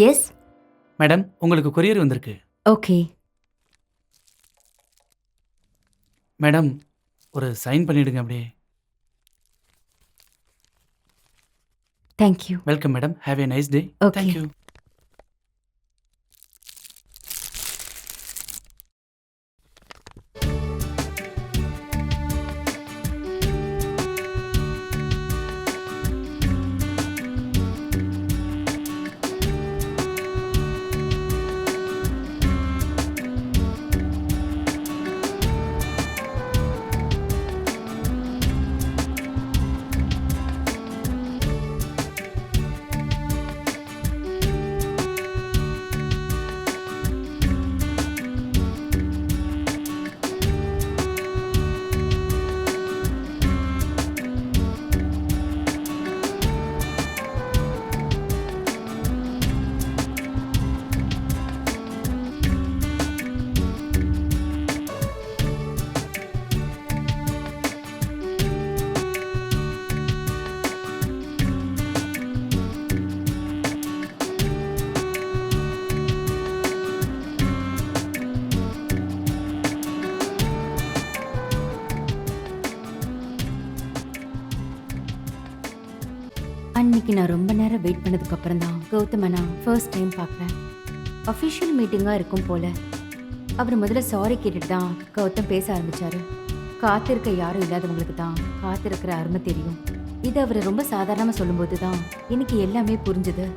S. Madam உங்களுக்கு courier வந்திருக்கு. Okay. Madam ஒரு சைன் பண்ணிடுங்க அப்படியே. Thank you. Welcome madam. Have a nice day. Okay. Thank you. அன்னைக்கு நான் ரொம்ப நேரம் வெயிட் பண்ணதுக்கு அப்புறம் தான் கௌதம நான் ஃபர்ஸ்ட் டைம் பார்க்குறேன். அஃபிஷியல் மீட்டிங்காக இருக்கும் போல. அவர் முதல்ல சாரி கேட்டுட்டு தான் கௌதம் பேச ஆரம்பிச்சாரு. காத்திருக்க யாரும் இல்லாதவங்களுக்கு தான் காத்திருக்கிற அருமை தெரியும். இது அவர் ரொம்ப சாதாரணமாக சொல்லும்போது தான் எனக்கு எல்லாமே புரிஞ்சுது.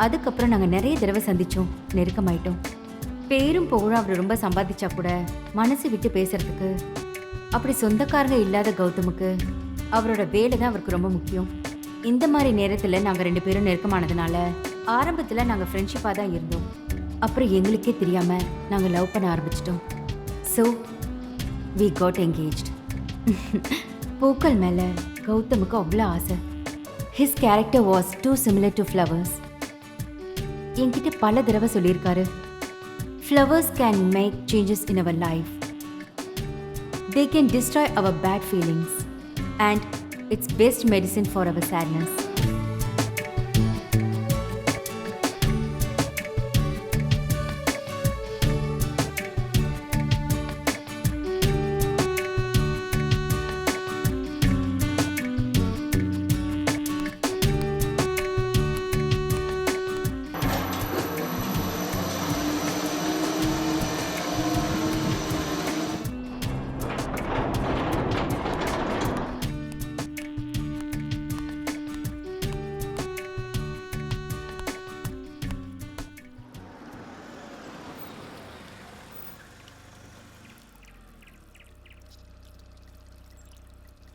அதுக்கப்புறம் நாங்கள் நிறைய தடவை சந்திச்சோம், நெருக்கமாயிட்டோம். பேரும் புகழும் அவர் ரொம்ப சம்பாதிச்சா கூட மனசு விட்டு பேசுறதுக்கு அப்படி சொந்தக்காரங்க இல்லாத கௌதமுக்கு அவரோட வேலை தான் அவருக்கு ரொம்ப முக்கியம். இந்த மாதிரி நேரத்தில் நாங்கள் 2 பேரும் நெருக்கமானதுனால ஆரம்பத்தில் நாங்கள் ஃப்ரெண்ட்ஷிப்பாக தான் இருந்தோம். அப்புறம் எங்களுக்கே தெரியாமல் நாங்கள் லவ் பண்ண ஆரம்பிச்சிட்டோம். So we got engaged. பூக்கள் மேலே கௌதமுக்கு அவ்வளோ ஆசை. His character was too similar to flowers. என்கிட்ட பல தடவை சொல்லியிருக்காரு, flowers can make changes in our life. They can destroy our bad feelings and it's best medicine for our sadness.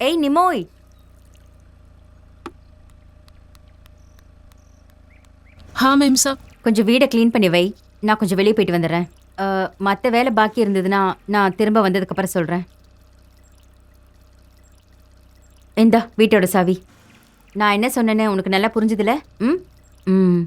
ஏய் நிமோய், हाँ मैम साहब. கொஞ்சம் வீடை க்ளீன் பண்ணி வை. நான் கொஞ்சம் வெளியே போயிட்டு வந்துடுறேன். மற்ற வேலை பாக்கி இருந்ததுன்னா நான் திரும்ப வந்ததுக்கப்புறம் சொல்கிறேன். இந்தா வீட்டோட சாவி. நான் என்ன சொன்னேன்னு உனக்கு நல்லா புரிஞ்சுதுல? ம் ம்.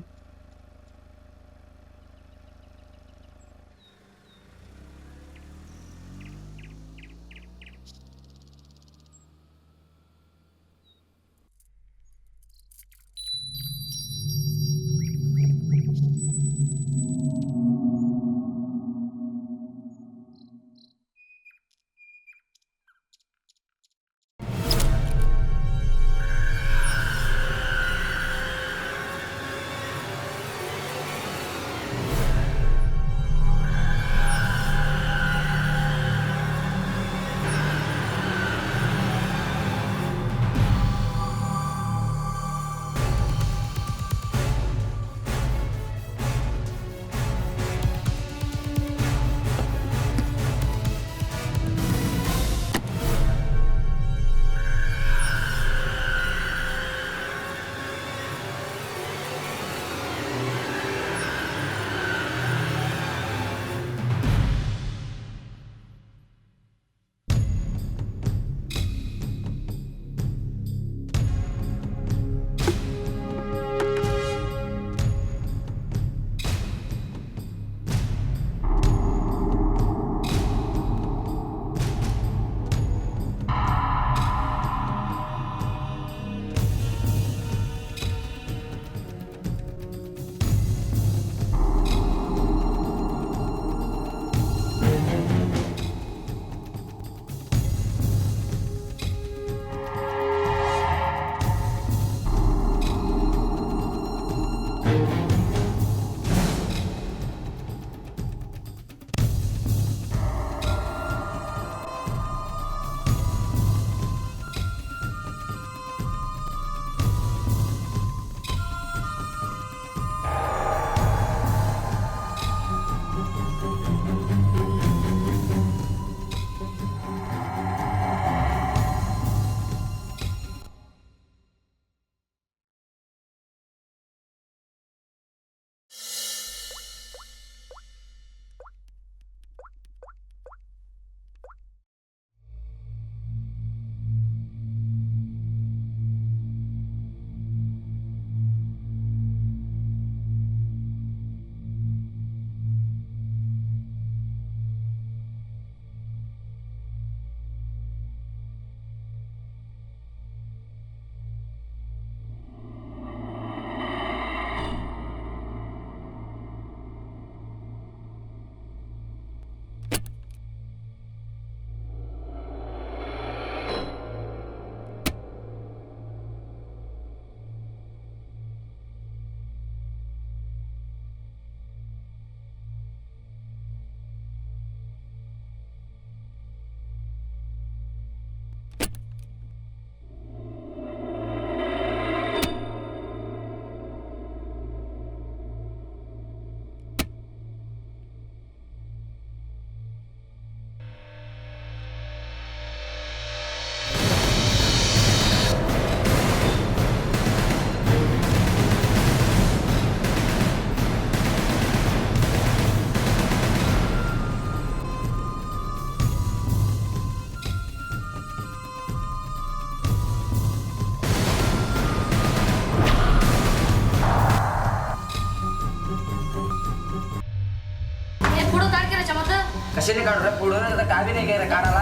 कशाने काढू रे पुढं तर काय बी नाही काय रे काढायला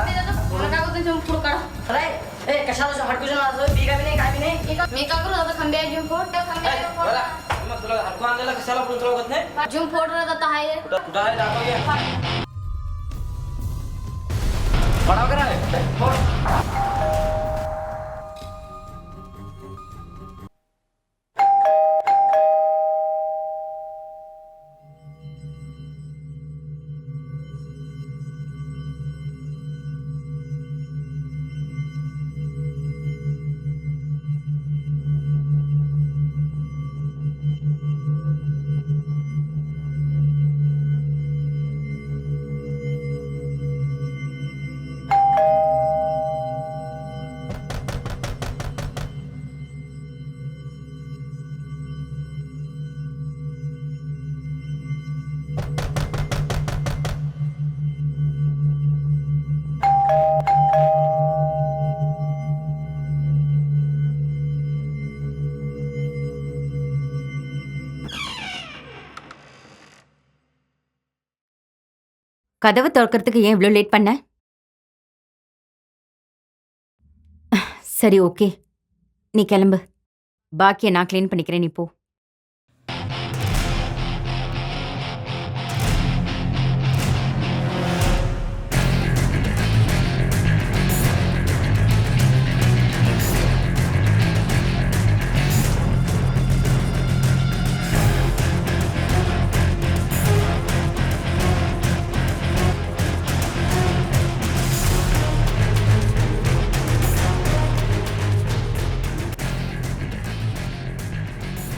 मला काय होतं जंप फूड काढ अरे ए कशाला हटकून असं बी काय बी नाही काय बी नाही मी का करू आता खंबे जंप फूड त्या खंबे बघा मग तुला हटकून आणलेला कशाला पुढं तुला होत नाही जंप फूड आता आहे कुठं आहे दाखव घे पडाव करा கதவை திறக்கிறதுக்கு ஏன் இவ்வளோ லேட் பண்ண? சரி ஓகே, நீ கிளம்பு. பாக்கியை நான் க்ளீன் பண்ணிக்கிறேன், நீ போ.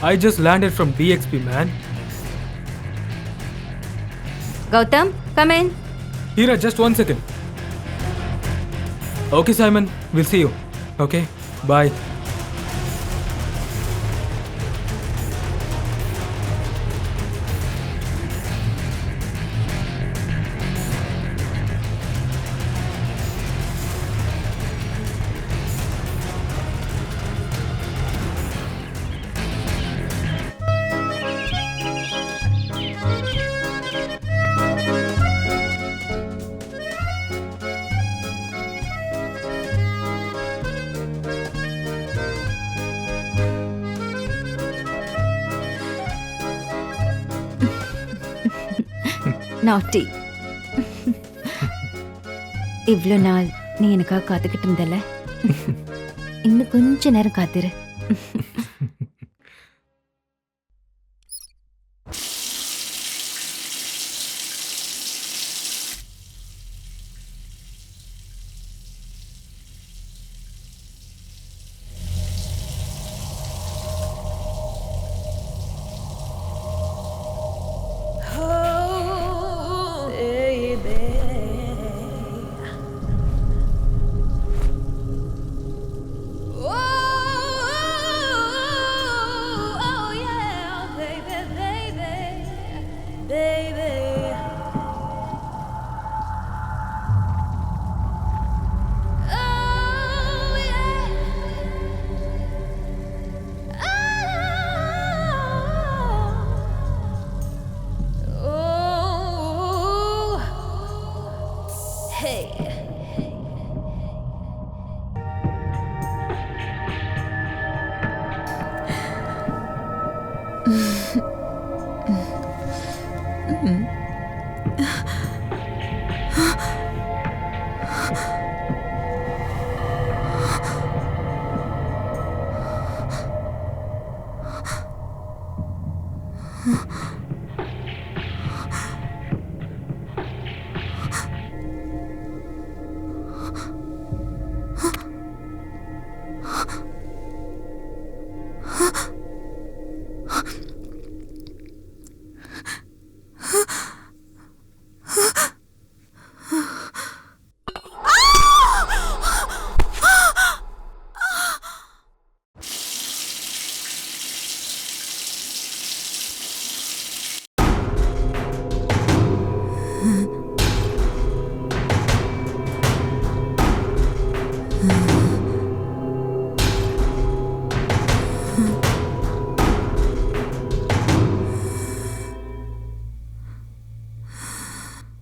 I just landed from DXP, man. Gautham, come in. Hira, just 1 second. Okay, Simon, we'll see you. Okay, bye. நாட்டி. இவ்வளோ நாள் நீ எனக்காக காத்துக்கிட்டு இருந்தல, இன்னும் கொஞ்ச நேரம் காத்திரு.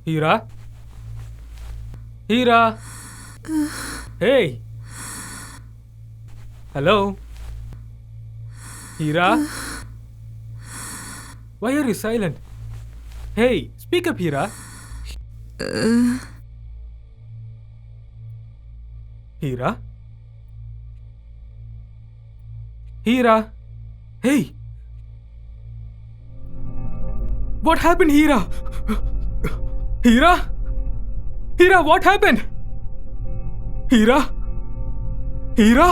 Hira? Hira! Hey! Hello? Hira? Why are you silent? Hey, speak up, Hira. Hira? Hira? Hey! What happened, Hira? Hira? Hira, what happened? Hira? Hira?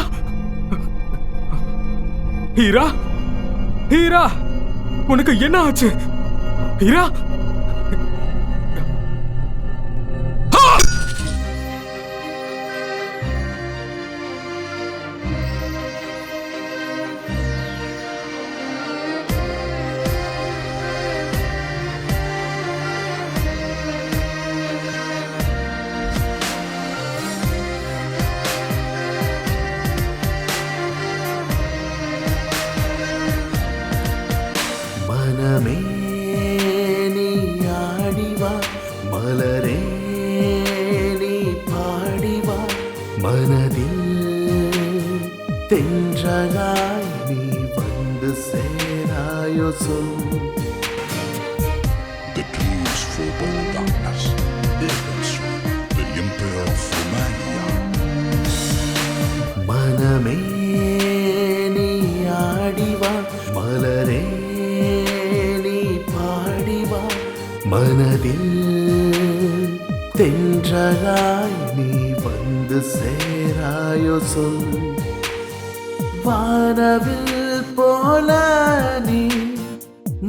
Hira? Hira? உனக்கு என்ன ஆச்சு? ஹீரா? மனமே நீ ஆடிவா, மலரே நீ பாடிவா, மனதில் தென்றலாய் நீ வந்து சேராயோ சொல். The tools for bold darkness, Devils, the Emperor of Romania. மனமே நீ ஆடிவா, மலரே நீ பாடிவா, மனதில் தென்றலாய் நீ வந்து சேராயோ சொல். வானவில் போல நீ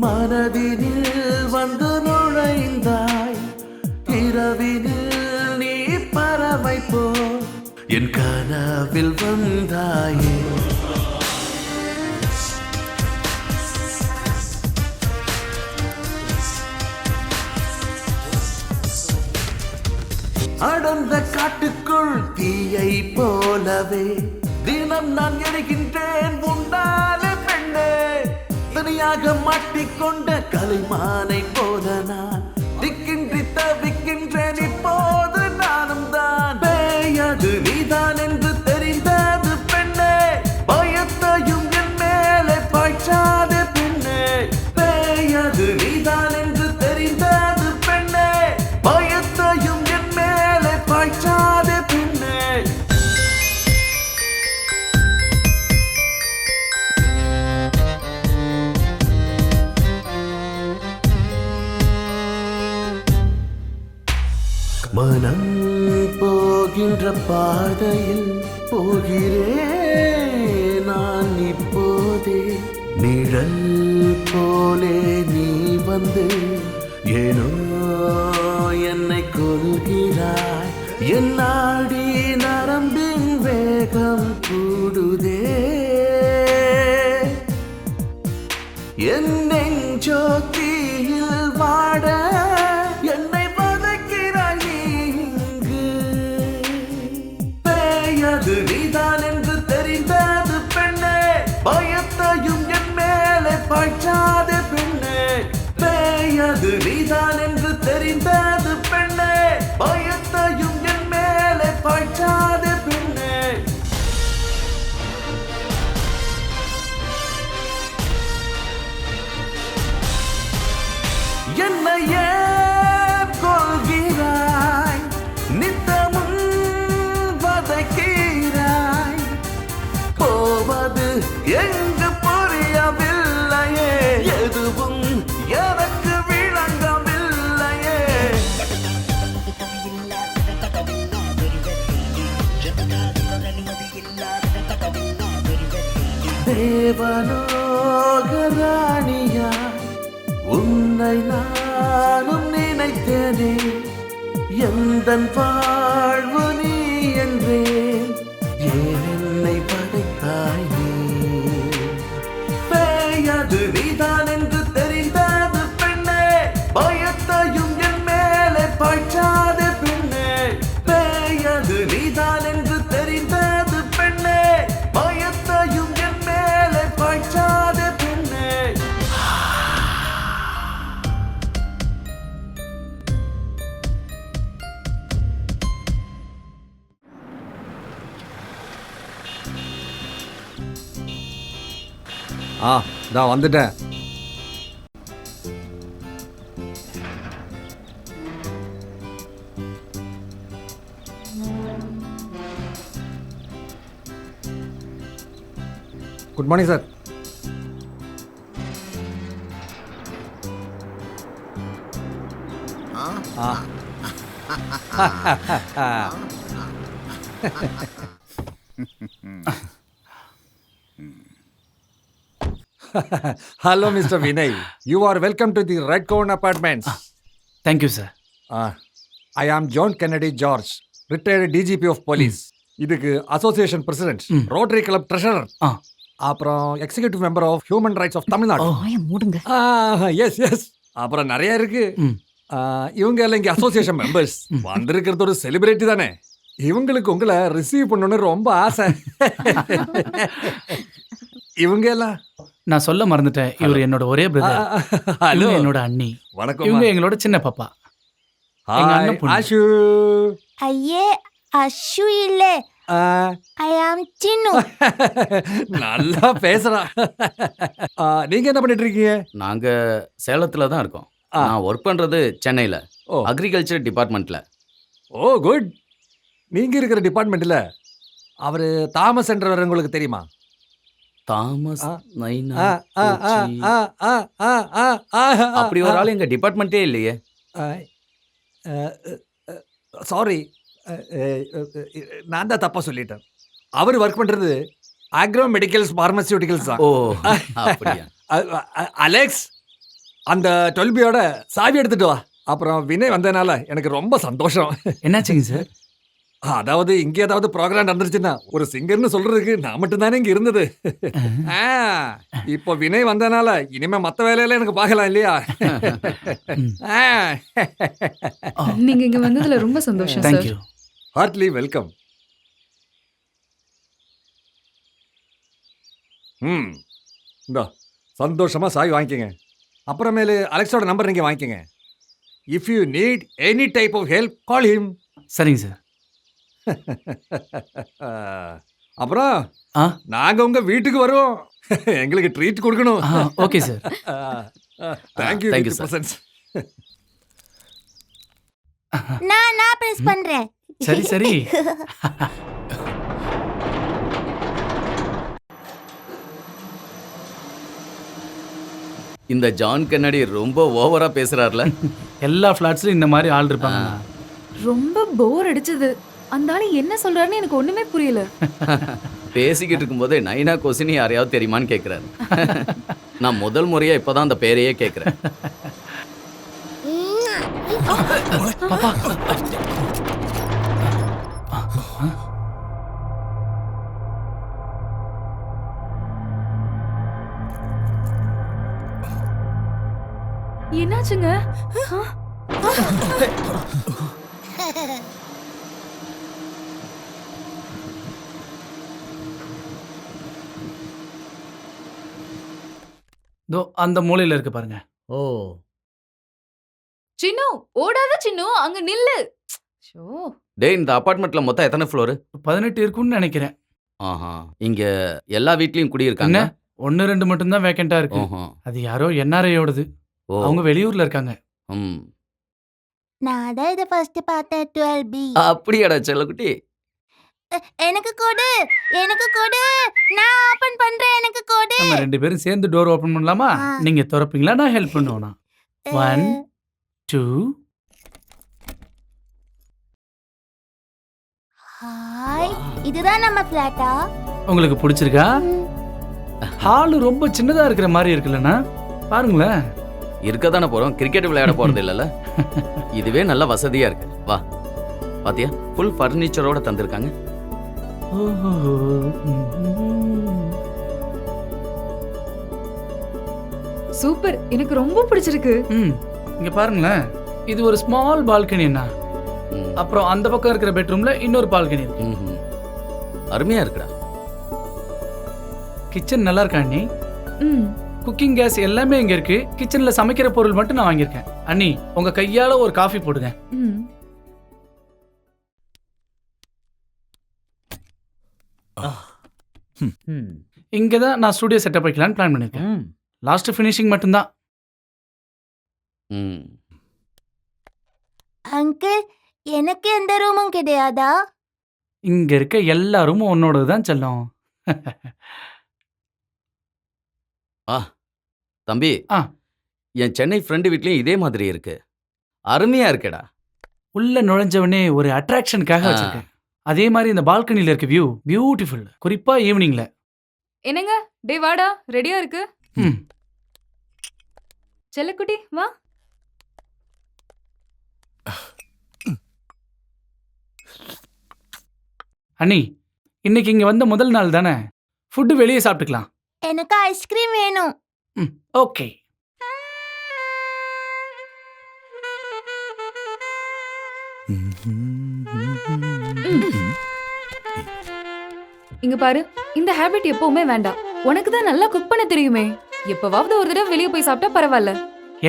மனதினில் வந்து நுழைந்தாய், இரவினில் நீ பறவை போ என் கனவில் வந்தாயே. அடர்ந்த காட்டுக்குள் தீயை போலவே தினம் நான் எரிகின்றேன் உண்டான பெண்ணே. தனியாக மாட்டிக்கொண்ட கலைமானை போல நான் திக்கின்றி தவிக்கின்றேன். இப்போது நானும் தான் பேயது நீதான் என்று தெரிந்தது பெண்ணே. பயத்தையும் என் மேலே பாய்ச்சாதே பெண்ணே. பேயது நீதான் என்று தெரிந்தது பெண்ணே. பயத்தையும் என் மேலே பாய்ச்சாதே பெண்ணே. மனம் போகின்ற பாதையில் போகிறேன் நான் இப்போதே. நிழல் போலே நீ வந்து ஏனோ என்னை கொள்கிறாய். என் நாடி நரம்பின் வேகம் கூடுதே. என் நெஞ்சோ தீயில் வாட என்னை வதக்கிறாய் நீ இங்கு. பேயது நீதான் என்று தெரிந்தது பெண்ணே. பயத்தையும் என் மேலே பாய்ச்சாதே பெண்ணே. பேயது நீதான் என்று தெரிந்தது பெண்ணே. பயத்தையும் என் மேலே பாய்ச்சாதே பெண்ணே. என்னையே கொள்கிறாய், நித்தமும் வதைக்கிறாய். போவது எங்கு புரியவில்லையே, எதுவும் எனக்கு விளங்கவில்லையே. தேவலோகராணியா உன்னை நானும் நினைத்தேனே. எந்தன் வாழ்வு நீ என்றேன், ஏன் என்னை படைத்தாய் நீ? பேயது நீதான் என்று தெரிந்தது பெண்ணே. பயத்தையும் என் மேலே பாய்ச்சாதே பெண்ணே. பேயது நீதான் என்று தெரிந்தது பெண்ணே. பயத்தையும் என் மேலே பாய்ச்சாதே பெண்ணே. நான் வந்துட்டேன். Good morning sir. Hello, Mr. Vinay. You are welcome to the Red Cone Apartments. Thank you sir. I am John Kennedy George, retired DGP of Police. இதுக்கு association president, Rotary Club treasurer, அப்புறம் executive member of human rights of Tamil Nadu. மூடுங்க. Yes S, அப்புறம் நிறைய இருக்கு. இவங்க எல்லாம் இங்கே association members. வந்திருக்கிறது ஒரு செலிபிரிட்டி தானே. இவங்களுக்கு உங்களை ரிசீவ் பண்ணணும்னு ரொம்ப ஆசை. இவங்க எல்லாம் நான் சொல்ல மறந்துட்டேன், இவர் என்னோட ஒரே பிரதர். ஹலோ, என்னோட அண்ணி. வணக்கம். இவங்க எங்களோட சின்ன பாப்பா. எங்க அண்ணன் பொண்ணு. ஆஷு. ஐயே, அஷு இல்ல, ஐ ஆம் சின்னு. நல்லா பேசுறா. நீங்க என்ன பண்ணிட்டு இருக்கீங்க? நாங்க சேலத்துல தான் இருக்கோம். நான் ஒர்க் பண்றது சென்னையில, அக்ரிகல்ச்சர் டிபார்ட்மெண்ட்ல. ஓ குட். நீங்க இருக்கிற டிபார்ட்மெண்ட்ல அவரு தாமஸ் என்றவர் உங்களுக்கு தெரியுமா? தாமஸ் நைனா அப்படி ஒரு ஆள் எங்க டிபார்ட்மெண்ட்டே இல்லையே. சாரி, நான் தான் தப்பா சொல்லிட்டேன். அவர் ஒர்க் பண்றது ஆக்ரோ மெடிக்கல்ஸ் பார்மசியூட்டிக்கல்ஸ் தான். ஓ அப்படியா. அலெக்ஸ், அந்த 12B சாவி எடுத்துட்டு வா. அப்புறம் வினய் வந்ததுனால எனக்கு ரொம்ப சந்தோஷம். என்னாச்சுங்க சார்? அதாவது இங்க ஏதாவது ப்ரோக்ராம் நடந்துருச்சுன்னா ஒரு சிங்கர்னு சொல்றதுக்கு நான் மட்டும் தானே இங்க இருந்தது. இப்போ வினய் வந்தனால இனிமே மத்த வேலையில எனக்கு பார்க்கலாம் இல்லையா? நீங்க இங்க வந்ததுல ரொம்ப சந்தோஷம் சார். தேங்க்யூ. Hartley welcome. இந்தா சந்தோஷமா சாய் வாங்கிக்கங்க. அப்புறமேலு அலெக்ஸோட நம்பர் நீங்க வாங்கிக்கங்க. If you need any type of help call him. சரிங்க சார். அப்புறம் நாங்க உங்க வீட்டுக்கு வருவோம். எங்களுக்கு ட்ரீட் கொடுக்கணும். Okay sir. Thank you. Thank you, sir. நான் பிரஸ் பண்றேன். சரி சரி. இந்த ஜான் கென்னடி ரொம்ப ஓவரா பேசுறாருல. எல்லா ஃபிளாட்ஸ்லயும் இந்த மாதிரி ஆள் இருப்பாங்க. ரொம்ப போர் அடிச்சது. அந்த ஆளு என்ன சொல்றாருன்னு எனக்கு ஒண்ணுமே புரியல. பேசிக்கிட்டு இருக்கும்போது நைனா கொசினி யாரையாவது தெரியுமான்னு கேட்குறாரு. நான் முதல் முறையா இப்போதான் அந்த பேரையே கேட்குறேன். என்னாச்சுங்க? அந்த மூலையில இருக்கு பாருங்க. ஓ சின்னு, ஓடாத சின்னு, அங்க நில்லு. ஷோ. டேய், இந்த அபார்ட்மெண்ட்ல மொத்தம் எத்தனை ஃப்ளோர்? 18 இருக்கும்னு நினைக்கிறேன். ஆஹா, இங்க எல்லா வீட்லயும் குடியிருக்காங்க. 1-2 மட்டும் தான் வேக்கண்டா இருக்கு. அது யாரோ என்ஆர்ஐயோடது. அவங்க வெளியூர்ல இருக்காங்க. நான் தான் இத ஃபர்ஸ்ட் பார்த்தேன். 12B. அப்படியாடா செல்லக்குட்டி? எனக்கு கொடு, எனக்கு கொடு, நான் ஓபன் பண்றேன், எனக்கு கொடு. நம்ம 2 பேரும் சேர்ந்து டோர் ஓபன் பண்ணலாமா? நீங்க திறப்பீங்களா, நான் ஹெல்ப் பண்ணுவேனா? 1 2. ஹாய், இதுதான் நம்ம ஃபிளாட்டா? உங்களுக்கு பிடிச்சிருக்கா? ஹால் ரொம்ப சின்னதா இருக்கிற மாதிரி இருக்குல்லண்ணா, பாருங்களேன். இருக்கதானே போறோம், கிரிக்கெட் விளையாட போறது இல்லைல்ல. இதுவே நல்ல வசதியா இருக்கு. வா, பாத்தியா, ஃபுல் ஃபர்னிச்சரோட தந்திருக்காங்க. சூப்பர், எனக்கு ரொம்ப பிடிச்சிருக்கு. இங்க பாருங்களேன், இது ஒரு ஸ்மால் பால்கனி அண்ணா. அப்புறம் அந்த பக்கம் இருக்கிற பெட்ரூம்ல இன்னொரு பால்கனி இருக்கு. அருமையா இருக்குடா. கிச்சன் நல்லா இருக்கா அண்ணி? குக்கிங் கேஸ் எல்லாமே இங்க இருக்கு. கிச்சன்ல சமைக்கிற பொருள் மட்டும் நான் வாங்கியிருக்கேன். அண்ணி, உங்க கையால ஒரு காஃபி போடுங்க. இங்கே தான் நான் ஸ்டுடியோ செட்டப் வைக்கலான்னு பிளான் பண்ணியிருக்கேன். லாஸ்ட் ஃபினிஷிங் மட்டும்தான். ம் அங்கிள் எனக்கு எந்த ரூமும் கிடையாதா? இங்கே இருக்க எல்லா ரூமும் உன்னோடது தான் செல்லம். தம்பி ஆ. என் சென்னை ஃப்ரெண்டு வீட்லயும் இதே மாதிரி இருக்கு. அருமையா இருக்கேடா. உள்ள நுழைஞ்சவனே ஒரு அட்ராக்ஷனுக்காக ஆ. வச்சிருக்கேன். அதே மாதிரி இந்த பால்கனியில் இருக்க வியூ பியூட்டிஃபுல். குறிப்பா ஈவினிங்ல. என்னங்க டே வாடா ரெடியா இருக்கு. ம் செல்லக்குட்டி வா. அண்ணி, இன்னைக்கு இங்க வந்த முதல் நாள் தானே, ஃபுட்டு வெளியே சாப்பிட்டுக்கலாம். எனக்கு ஐஸ்கிரீம் வேணும். ம் ஓகே. இங்க பாரு, இந்த ஹேபிட் எப்பவுமே வேண்டாம். உனக்கு தான் நல்லா குக் பண்ண தெரியுமே. எப்பவாவது ஒரு தடவை வெளியே போய் சாப்பிட்டா பரவாயில்ல.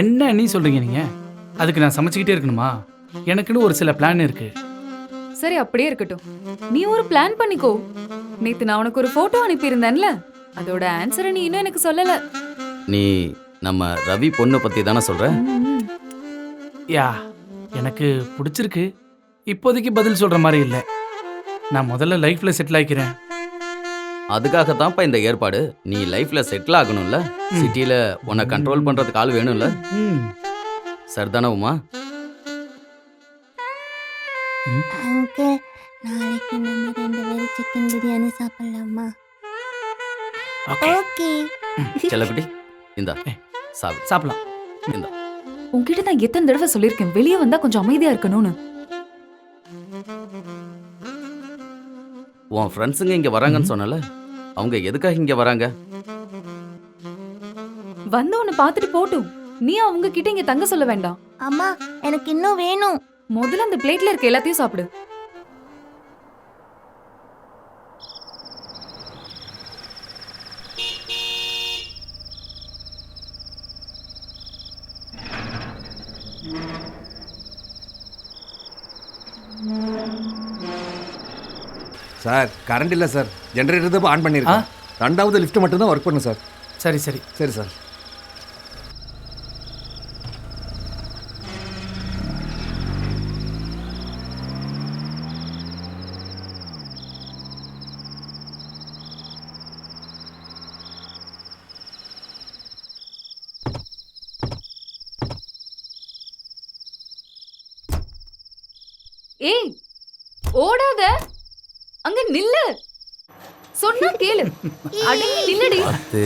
என்ன அண்ணி சொல்றீங்க நீங்க? அதுக்கு நான் சமைச்சுக்கிட்டே இருக்கணுமா? எனக்குன்னு ஒரு சில பிளான் இருக்கு. சரி அப்படியே இருக்கட்டும். நீ ஒரு பிளான் பண்ணிக்கோ. நேத்து நான் உனக்கு ஒரு போட்டோ அனுப்பியிருந்தேன்ல, அதோட ஆன்சரை நீ இன்னும் எனக்கு சொல்லல. நீ நம்ம ரவி பொண்ணு பத்தி தானே சொல்ற? ம். யா, எனக்கு பிடிச்சிருக்கு. இப்போதைக்கு பதில் சொல்ற மாதிரி இல்லை. நான் முதல்ல லைஃப்ல செட்டில் ஆகிக்கிறேன். அதுக்காகத்தான்ப்பா இந்த ஏற்பாடு. நீ லைஃப்ல செட்டில் ஆகணும்ல. சிட்டில உன்னை கண்ட்ரோல் பண்றதுக்கு ஆள் வேணும்ல. ம் சரிதானே உமா? அங்கிள் நாளைக்கு நம்ம 2 பேரும் சிக்கன் பிரியாணி சாப்பிடலாமா? ஓகே. ஓகே. செல்லக்குட்டி இந்தா சாப்பிடு. சாப்பிடலாம். இந்தா. உன்கிட்ட நான் எத்தனை தடவை சொல்லியிருக்கேன் வெளியே வந்தா கொஞ்சம் அமைதியா இருக்கணும்னு. உன் ஃப்ரெண்ட்ஸுங்க இங்க வராங்கன்னு சொன்னல, அவங்க எதுக்காக இங்க வராங்க? வந்து உன்னை பார்த்துட்டு போட்டும். நீ அவங்க கிட்ட இங்க தங்க சொல்ல வேண்டாம். அம்மா எனக்கு இன்னும் வேணும். முதல்ல அந்த பிளேட்ல இருக்க எல்லாத்தையும் சாப்பிடு. சார் கரண்ட் இல்லை சார். ஜென்ரேட்டர் தான் ஆன் பண்ணியிருக்கேன். 2வது லிஃப்ட் மட்டும் தான் ஒர்க் பண்ணும் சார். சரி சரி சரி சார். ஏய் ஓடாத, அங்க நில்லு. சொன்னா கேளு. அடங்கி நில்லடி. அது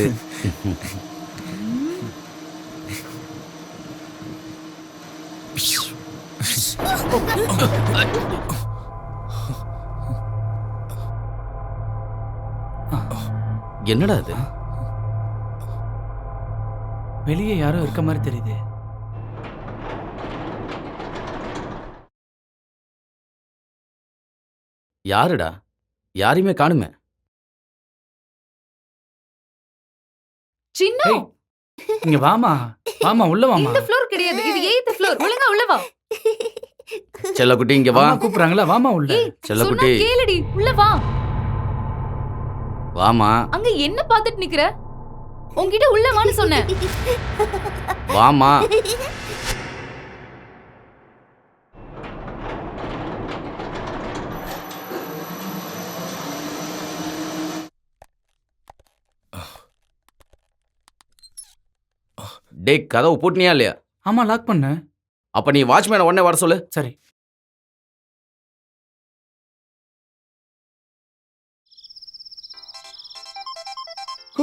என்னடா அது? வெளியே யாரோ இருக்க மாதிரி தெரியுது. யாருடா? யாரையுமே காணுமே. சின்ன ஏய், இங்க வாமா. வாமா உள்ள வாமா. இந்த ஃப்ளோர் கிடையாது, இது 8th ஃப்ளோர். ஒழுங்கா உள்ள வா. செல்லக்குட்டி இங்க வா. அம்மா கூப்பிடுறாங்களா? வாமா உள்ள. ஏய் சொன்னா செல்லக்குட்டி கேளுடி, உள்ள வா. வாமா. அங்க என்ன பார்த்துட்டு நிக்கிற? உன்கிட்ட உள்ள வான்னு சொன்னேன். வாமா. டேய் கதவு பூட்டினியா இல்லையா? ஆமா லாக் பண்ணு. அப்ப நீ வாட்ச்மேனை உடனே வர சொல்லு. சரி.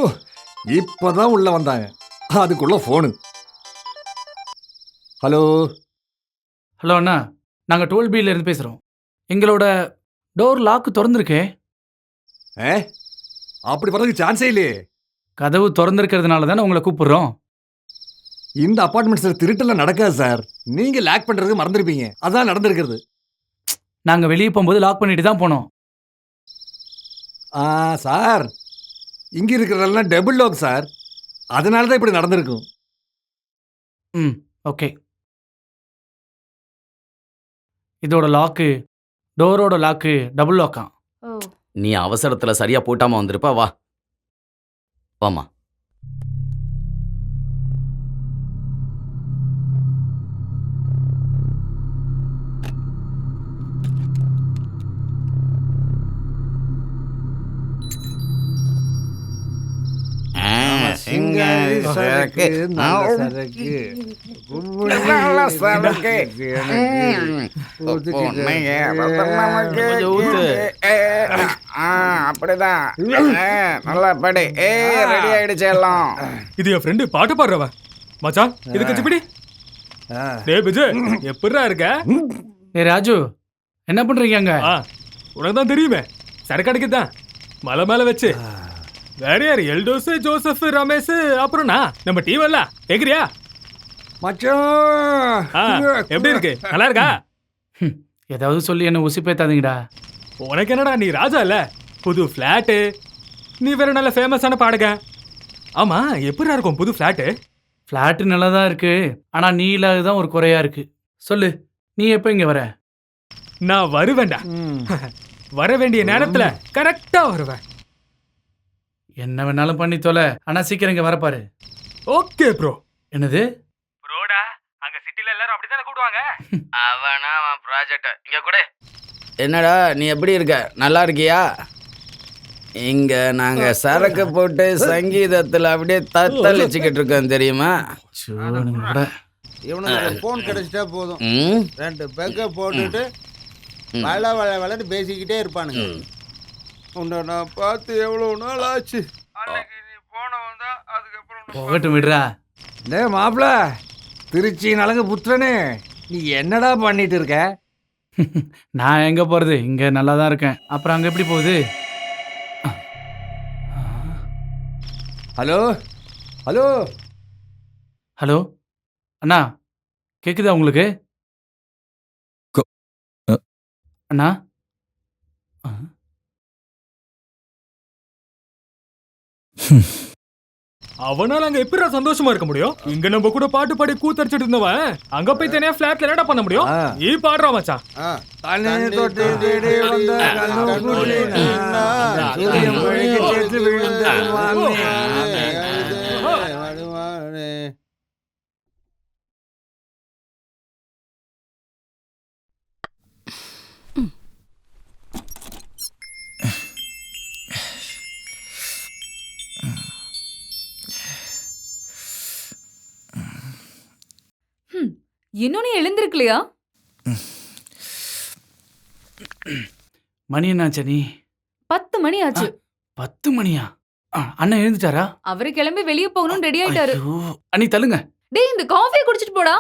ஓ, இப்பதான் உள்ள வந்தாங்க. அதுக்குள்ள ஃபோனு. ஹலோ. ஹலோ அண்ணா, நாங்கள் 12Bல இருந்து பேசுகிறோம். எங்களோட டோர் லாக்கு திறந்துருக்கே. ஏ அப்படி வரதுக்கு சான்ஸே இல்லையே. கதவு திறந்துருக்கிறதுனால தானே உங்களை கூப்பிடுறோம். இந்த அப்பார்ட்மெண்ட்ஸில் திருட்டெல்லாம் நடக்காது சார். நீங்க லாக் பண்றதுக்கு மறந்துருப்பீங்க. அதான் நடந்திருக்கிறது. நாங்கள் வெளியே போகும்போது லாக் பண்ணிட்டு தான் போனோம். சார் இங்க இருக்கிறதெல்லாம் டபுள் லாக் சார். அதனால தான் இப்படி நடந்திருக்கும். ம் ஓகே. இதோட லாக்கு, டோரோட லாக்கு டபுள் லாக்கா? ஓ நீ அவசரத்துல சரியா பூட்டாம வந்திருப்பா. வா வாமா. சிங்காரி சரக்கு, நல்ல சரக்கு. நல்ல சரக்கு. அப்படிதான் நல்லா படி. ரெடி ஆயிடுச்சு எல்லாம். இது என் ஃப்ரெண்டு பாட்டு பாடுறவன் மச்சான். இது கச்சிப்பிடி. டேய் பிஜு, எப்படிடா இருக்க? ஏ ராஜு, என்ன பண்றீங்க அங்க? உனக்கு தான் தெரியுமே, சரக்கு அடிக்கதான் மலை மேல வச்சு. வேற யாரு? எல்டோஸ், ஜோசப், ரமேஷ், அப்புறம் நான். நம்ம டீம் இல்ல கேக்குறியா மச்சான்? எப்படி இருக்கு? நல்லா இருக்கா? ஏதாவது சொல்லி என்ன உசிப்பேத்தாதீங்கடா. உனக்கு என்னடா, நீ ராஜா இல்ல, புது பிளாட்டு. நீ வேற நல்ல ஃபேமஸான பாடுக. ஆமா, எப்படிடா இருக்கும் புது பிளாட்டு? பிளாட்டு நல்லா தான் இருக்கு, ஆனா நீ இல்லாததான் ஒரு குறையா இருக்கு. சொல்லு, நீ எப்ப இங்க வர? நான் வருவேன்டா. வர வேண்டிய நேரத்துல கரெக்டா வருவேன். என்ன வேணாலும் பண்ணி தொலை, ஆனா சீக்கிரம் இங்க வரப்பாரு. Okay bro. என்னது ப்ரோடா? அங்க சிட்டில எல்லாரும் அப்படித்தானே கூடுவாங்க. அவனா அவன் ப்ராஜெக்ட் இங்க கூட. என்னடா நீ எப்படி இருக்க? நல்லா இருக்கியா? இங்க நாங்க சரக்கு போட்டு சங்கீதத்துல அப்படியே தத்தளிச்சுக்கிட்டு இருக்கோம் தெரியுமா? இவனுக்கு போன் கிடைச்சிட்டா போதும், 2 பெக்க போட்டுட்டு வள பேசிக்கிட்டே இருப்பானுங்க. உன்னை நான் பார்த்து எவ்வளவு நாள் ஆச்சு. போகட்டும் விடுறா. டே மாப்பிள, திருச்சி நலங்கு புத்திரனே, நீ என்னடா பண்ணிட்டு இருக்க? நான் எங்க போறது, இங்க நல்லா தான் இருக்கேன். அப்புறம் அங்க எப்படி போகுது? ஹலோ ஹலோ ஹலோ அண்ணா, கேக்குதா உங்களுக்கு? அண்ணா அவனால அங்க எப்படிடா சந்தோஷமா இருக்க முடியும்? இங்க நம்ம கூட பாட்டு பாடி கூத்தடிச்சிட்டு இருந்தவன் அங்க போய் தனியா பிளாட்ல என்னடா பண்ண முடியும்? நீ பாடுறா மச்சான். இன்னும் நீ எழுந்திருக்கலையா? மணி என்னாச்சா நீ? 10 மணி ஆச்சு. 10 மணியா? அண்ணன் எழுந்துட்டாரா? அவரு கிளம்பி வெளிய போகணும் ரெடி ஆயிட்டாரு. அண்ணி தள்ளுங்க. டேய், இந்த காஃபியை குடிச்சிட்டு போடா.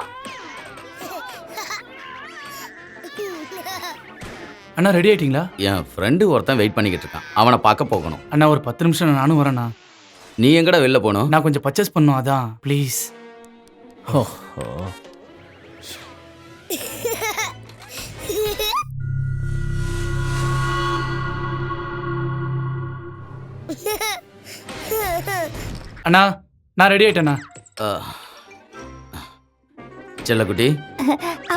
அண்ணா ரெடி ஆயிட்டீங்களா? என் ஃப்ரெண்டு ஒருத்தன் வெயிட் பண்ணிக்கிட்டு இருக்கான், அவனை பார்க்க போகணும். அண்ணா ஒரு 10 நிமிஷம் நானும் வரேண்ணா. நீ எங்கடா வெளில போகணும்? நான் கொஞ்சம் பர்ச்சேஸ் பண்ணும், அதான் ப்ளீஸ். ஓஹோ. அண்ணா நான் ரெடி ஆயிட்டேண்ணா. செல்லக்குட்டி,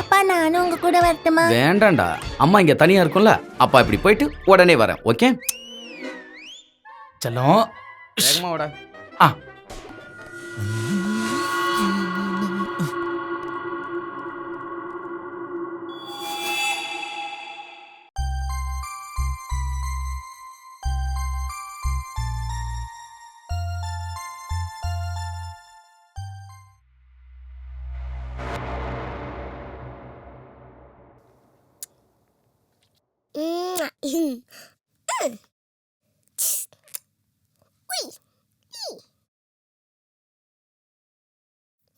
அப்பா நானும் உங்க கூட வரட்டுமா? வேண்டாம்டா, அம்மா இங்க தனியா இருக்கும்ல, அப்பா இப்படி போயிட்டு உடனே வரேன். ஓகே செல்லம். வேகமா வாடா.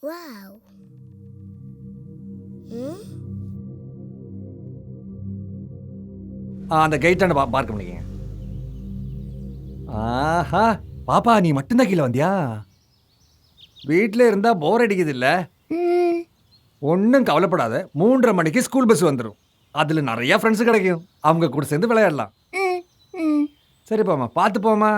Wow. அந்த கைட்டான பார்க்க முடியுங்க. ஆஹா பாப்பா, நீ மட்டும்தான் கீழே வந்தியா? வீட்டில் இருந்தா போர் அடிக்குது இல்ல? ஒன்றும் கவலைப்படாத, 3:30 மணிக்கு ஸ்கூல் பஸ் வந்துடும். அதில் நிறைய ஃப்ரெண்ட்ஸ் கிடைக்கும், அவங்க கூட சேர்ந்து விளையாடலாம். சரி போமா, பார்த்து போமா.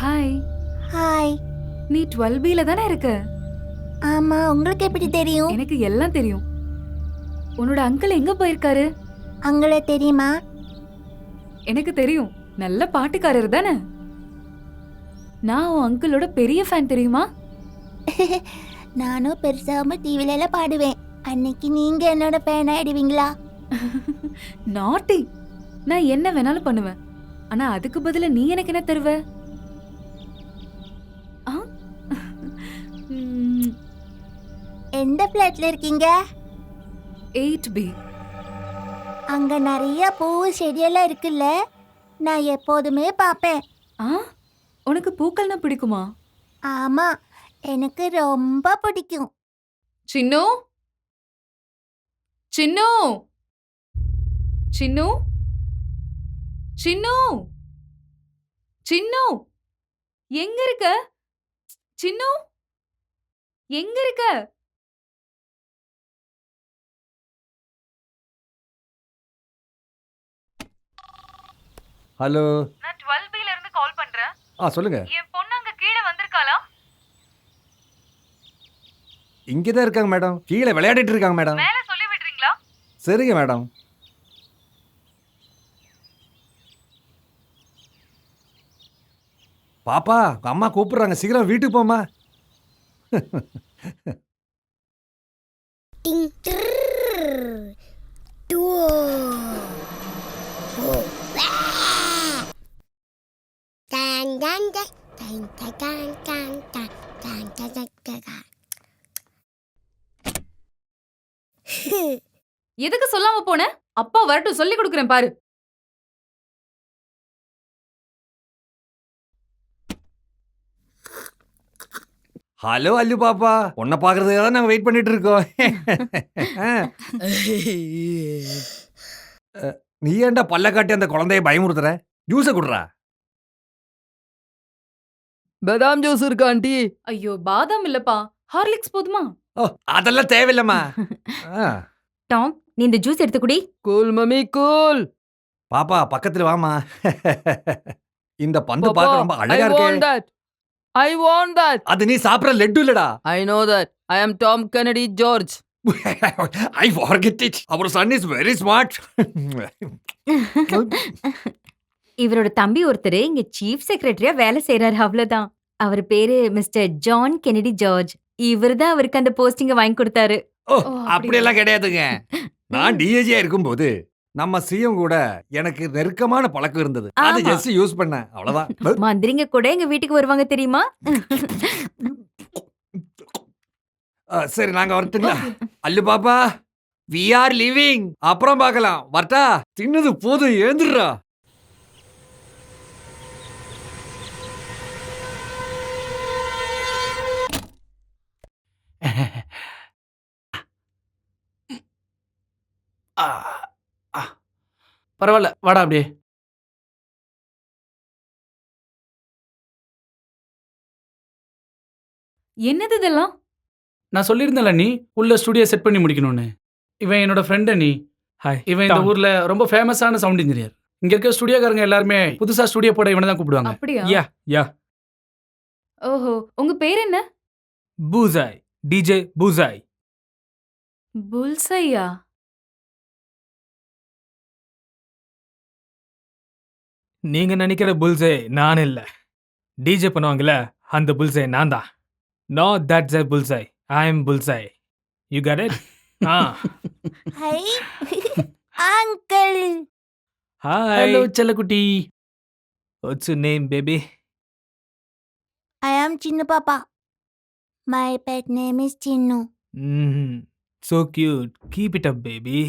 ஹாய். ஹாய். நீ 12Bல தானே இருக்க? ஆமா, உங்களுக்கு எப்படி தெரியும்? எனக்கு எல்லாம் தெரியும். உன்னோட அங்கிள் எங்க போயிருக்காரு? அங்கள தெரியுமா? எனக்கு தெரியும். நல்ல பாட்டுக்காரர் தானே? நான் உன் அங்கிளோட பெரிய ஃபேன் தெரியுமா? நானும் பெருசாம டிவில எல்லாம் பாடுவேன். அன்னைக்கு நீங்க என்னோட ஃபேன் ஆயிடுவீங்களா? நாட்டி. நான் என்ன வேணாலும் பண்ணுவேன். ஆனா அதுக்கு பதிலா நீ எனக்கு என்ன தருவ? ஆ? எந்த ஃபிளாட்ல இருக்கீங்க? 8B. அங்க நிறைய பூ செடியெல்லாம் இருக்குல்ல, நான் எப்போதுமே பாப்பேன். ஆ? உனக்கு பூக்கள்னா பிடிக்குமா? ஆமா, எனக்கு ரொம்ப பிடிக்கும். சின்னு? சின்னு? சின்னு? சின்னு? சின்னு? எங்க இருக்க? சின்னு? எங்க இருக்க? ஹலோ. நான் 12Bல இருந்து கால் பண்றேன். சொல்லுங்க. என் பொண்ணு அங்க கீழ வந்திருக்காளா? இங்கே தான் இருக்காங்க மேடம். கீழே விளையாடிட்டு இருக்காங்க மேடம். மேல சொல்லி விடுறீங்களா? சரிங்க மேடம். பாப்பா, உங்க அம்மா கூப்பிடுறாங்க, சீக்கிரம் வீட்டுக்கு போமா. எதுக்கு சொல்லாம போன? அப்பா வரட்டும் சொல்லி கொடுக்குறேன் பாரு. ஹலோ அல்லு பாப்பா, உன்னை பாக்குறதுக்காக தான் நாங்க வெயிட் பண்ணிட்டு இருக்கோம். நீ ஏன்டா பல்ல காட்டி அந்த குழந்தைய பயமுறுத்துற? ஜூஸ குடுறா. பதாம் ஜூஸ் இருக்கா ஆண்டி? ஐயோ பாதாம் இல்லப்பா, ஹார்லிக்ஸ் போதுமா? அதெல்லாம் தேவையில்லம்மா. டாம், நீ இந்த ஜூஸ் எடுத்து குடி. Cool mummy cool. பாப்பா பக்கத்துல வாமா. இந்த பந்து பார்க்க ரொம்ப அழகா இருக்கு. I want that. அது நீ சாப்பிடுற லட்டு இல்லடா. I know that. I am Tom Kennedy George. I forget it. Our son is very smart. இவரோட தம்பி ஒருத்தர் இங்க சீஃப் செக்ரட்டரியா வேலை செய்யறாரு, அவ்வளவுதான். அவர் பேரு மிஸ்டர் ஜான் கெனடி ஜார்ஜ். இவர்தான் அவருக்கு அந்த போஸ்டிங்க வாங்கி கொடுத்தாரு. அப்படியெல்லாம் கிடையாதுங்க. நான் டிஏஜியா இருக்கும்போது நம்ம சிஎம் கூட எனக்கு நெருக்கமான பழக்கம் இருந்தது. அதை ஜஸ்ட் யூஸ் பண்ணேன், அவ்வளவுதான். மந்திரிங்க கூட எங்க வீட்டுக்கு வருவாங்க தெரியுமா? சரி, நாங்க வரட்டுங்களா? அல்லு பாப்பா, we are leaving. அப்புறம் பார்க்கலாம். வரட்டா? தின்னது போதும், ஏந்துடுறா. பரவாயில்ல, வாடா அப்படியே. என்னது இதெல்லாம்? நான் சொல்லியிருந்தேன்ல நீ உள்ள ஸ்டுடியோ செட் பண்ணி முடிக்கணும்னு. இவன் என்னோட ஃப்ரெண்ட் நீ. ஹாய். இவன் இந்த ஊர்ல ரொம்ப ஃபேமஸான சவுண்ட் இன்ஜினியர். இங்க இருக்க ஸ்டுடியோக்காரங்க எல்லாருமே புதுசா ஸ்டுடியோ போட இவனை தான் கூப்பிடுவாங்க. அப்படியா? யா யா. ஓஹோ, உங்க பேர் என்ன? பூசாய், டிஜே பூசாய். புல்சையா? நீங்க நினைக்கிற புல்சே நான் இல்ல. டிஜே பண்ணுவாங்கல்ல, அந்த புல்சே நான் தான். No, that's a bullseye. I am bullseye. You got it? Hi uncle. Hi. Hello செல்லக்குட்டி. What's your name, baby? I am Chinnu Papa. My pet name is Chinnu. So cute. Keep it up, baby.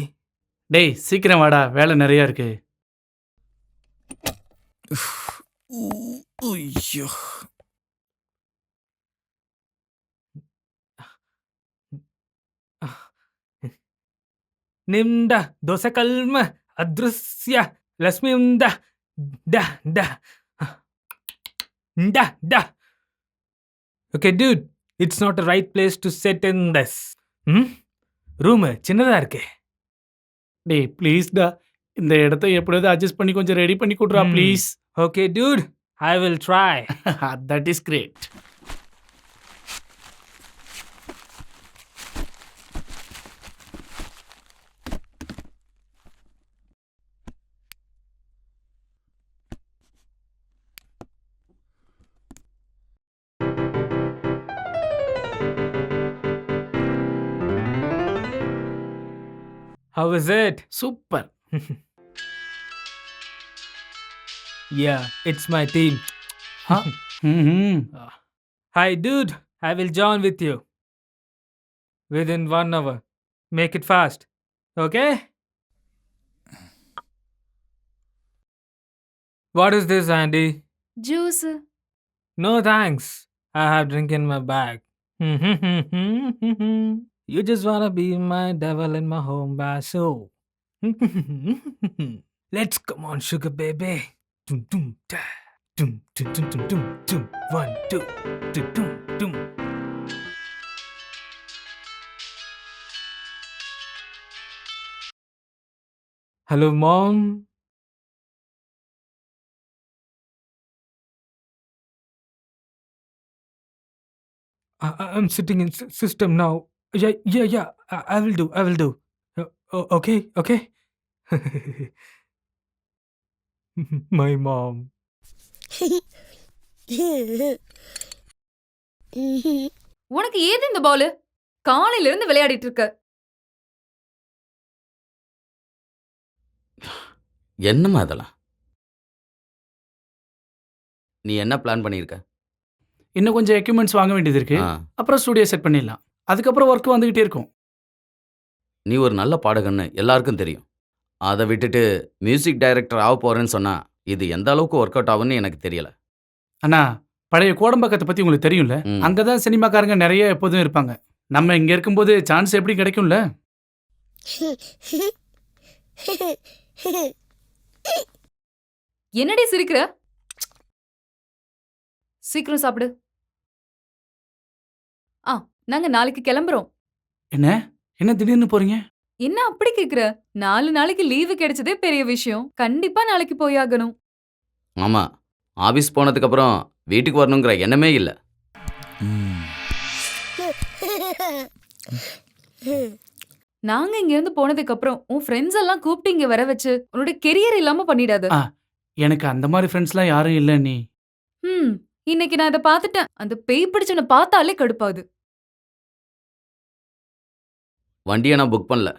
டேய் சீக்கிரம் வாடா, வேலை நிறைய இருக்கு. ஐயோ. ನಿಮ್ದ ದೋಸೆ ಕಲ್ಮ ಅದೃಶ್ಯ ಲಕ್ಷ್ಮಿಯಿಂದ ಡ ಡ ಡ ಡ. Okay, dude, it's not the right place to sit in this. Room சின்னதா இருக்கு. டேய் ப்ளீஸ் டா, இந்த இடத்த எப்படியாவது அட்ஜஸ்ட் பண்ணி கொஞ்சம் ரெடி பண்ணி கொடுறா please. Okay, dude, I will try. That is great. How is it? Super. Yeah, it's my team. Hi, dude. I will join with you. Within 1 hour. Make it fast. Okay? What is this, Andy? Juice. No thanks. I have drink in my bag. You just wanna be my devil in my home basso. Let's come on, sugar baby. Dum dum da. Dum dum dum dum dum dum. 1 2 dum dum dum. Hello, mom. I'm sitting in system now. Yeah. I will do. Okay. My mom. உனக்கு ஏது இந்த பால்? காலையில இருந்து விளையாடிட்டு இருக்க. என்னம்மா அதெல்லாம்? நீ என்ன பிளான் பண்ணியிருக்க? இன்னும் கொஞ்சம் எக்யூப்மெண்ட்ஸ் வாங்க வேண்டியது இருக்கு. ஆ, அப்புறம் ஸ்டுடியோ செட் பண்ணிடலாம். அதுக்கப்புறம் ஒர்க் வந்துகிட்டே இருக்கும். நீ ஒரு நல்ல பாடகன்னு எல்லாருக்கும் தெரியும். அதை விட்டுட்டு மியூசிக் டைரக்டர் ஆக போறேன்னு சொன்னா இது எந்த அளவுக்கு ஒர்க் அவுட் ஆகும்னு எனக்கு தெரியல. அண்ணா, பழைய கோடம்பாக்கத்தை பத்தி உங்களுக்கு தெரியும்ல? ம். அங்கதான் சினிமாக்காரங்க நிறைய எப்போதும் இருப்பாங்க. நம்ம இங்க இருக்கும்போது சான்ஸ் எப்படி கிடைக்கும்ல? என்னடி சிரிக்கிற? சீக்கிரம் சாப்பிடு. நாங்க நாளைக்கு கிளம்புறோம். என்ன திடீர்னு போறீங்க? என்ன அப்படி கேக்குற? 4 நாளைக்கு லீவு கிடைச்சதே பெரிய விஷயம். கண்டிப்பா நாளைக்கு போயாகணும். ஆமா, ஆபீஸ் போனதுக்கு அப்புறம் வீட்டுக்கு வரணுங்கிற எண்ணமே இல்ல. நாங்க இங்க இருந்து போனதுக்கு அப்புறம் உன் ஃப்ரெண்ட்ஸ் எல்லாம் கூப்பிட்டு இங்க வர வச்சு உன்னோட கெரியர் இல்லாம பண்ணிடாத. எனக்கு அந்த மாதிரி ஃப்ரெண்ட்ஸ்லாம் யாரும் இல்ல நீ. இன்னைக்கு நான் இதை பார்த்துட்டேன். அந்த பேய் பிடிச்சவனை பார்த்தாலே கடுப்பாது. வண்டியை நான் புக் பண்ணல.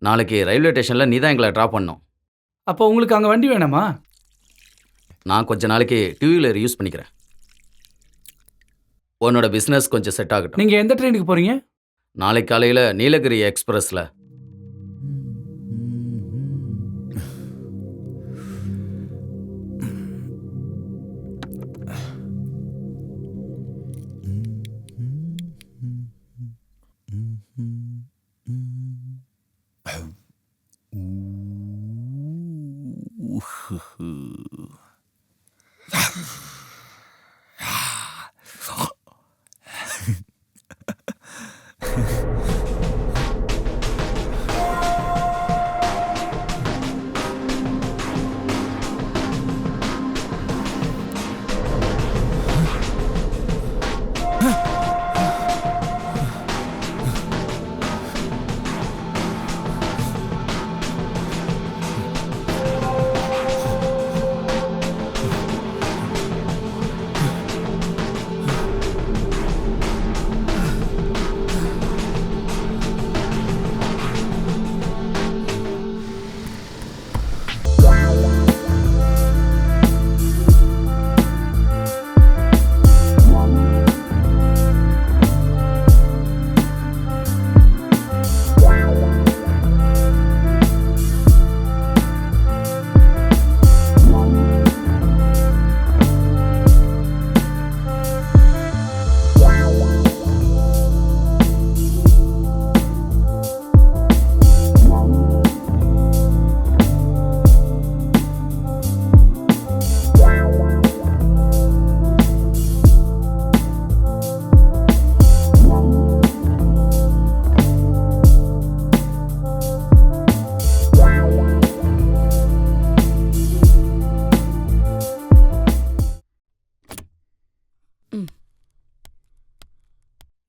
நாளைக்கு ரயில்வே ஸ்டேஷன்ல நீ தான் எங்களை ட்ராப் பண்ணணும். அப்போ உங்களுக்கு அங்க வண்டி வேணாமா? நான் கொஞ்ச நாளைக்கு டூ வீலர் யூஸ் பண்ணிக்கிறேன். உன்னோட பிஸ்னஸ் கொஞ்சம் செட் ஆகட்டும். நீங்க எந்த ட்ரெயினுக்கு போறீங்க? நாளைக்கு காலையில் நீலகிரி எக்ஸ்பிரஸில்.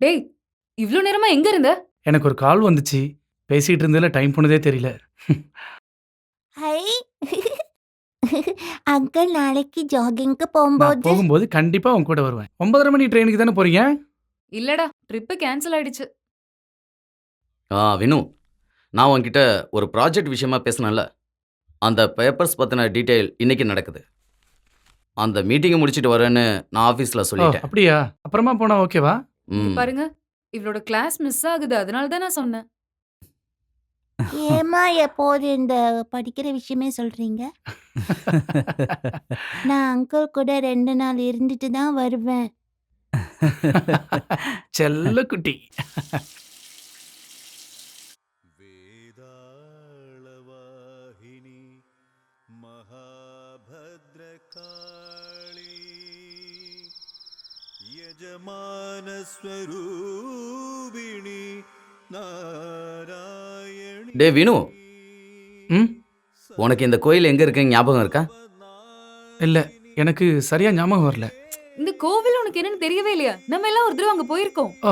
டேய் இவ்ளோ நேரமா எங்க இருந்த? எனக்கு ஒரு கால் வந்துச்சு, பேசிட்டு இருந்ததுல டைம் போனதே தெரியல. ஹை அங்கிள் நாளைக்கு ஜாகிங்க்கு நான் போகும்போது போகும்போது கண்டிப்பா உன் கூட வருவேன். 9:30 மணி ட்ரெயினுக்கு தானே போறீங்க? இல்லடா ட்ரிப் கேன்சல் ஆயிடுச்சு. வினு, நான் உன்கிட்ட ஒரு ப்ராஜெக்ட் விஷயமா பேசினேன்ல, அந்த பேப்பர்ஸ் பற்றின டீட்டெயில் இன்னைக்கு நடக்குது. அந்த மீட்டிங்கை முடிச்சிட்டு வரேன்னு நான் ஆஃபீஸில் ஓ, சொல்லிட்டேன். அப்படியா? அப்புறமா போனா ஓகேவா? ம். பாருங்க இவளோட கிளாஸ் மிஸ் ஆகுது, அதனால தான் நான் சொன்னேன். ஏமா எப்போது இந்த படிக்கிற விஷயமே சொல்றீங்க? நான் அங்கிள் கூட 2 நாள் இருந்துட்டு தான் வருவேன். செல்ல குட்டி. வேதாளவாகினி மகாபத்ரகாளி யஜமானஸ்வரூபிணி நாராயணி. டே வினு, ம் உனக்கு இந்த கோயில் எங்கே இருக்குன்னு ஞாபகம் இருக்கா? இல்ல, எனக்கு சரியா ஞாபகம் வரல. இந்த கோவில் உனக்கு என்னன்னு தெரியவே இல்லையா? நம்ம எல்லாம் ஒரு தடவை அங்க போயிருக்கோம். ஓ,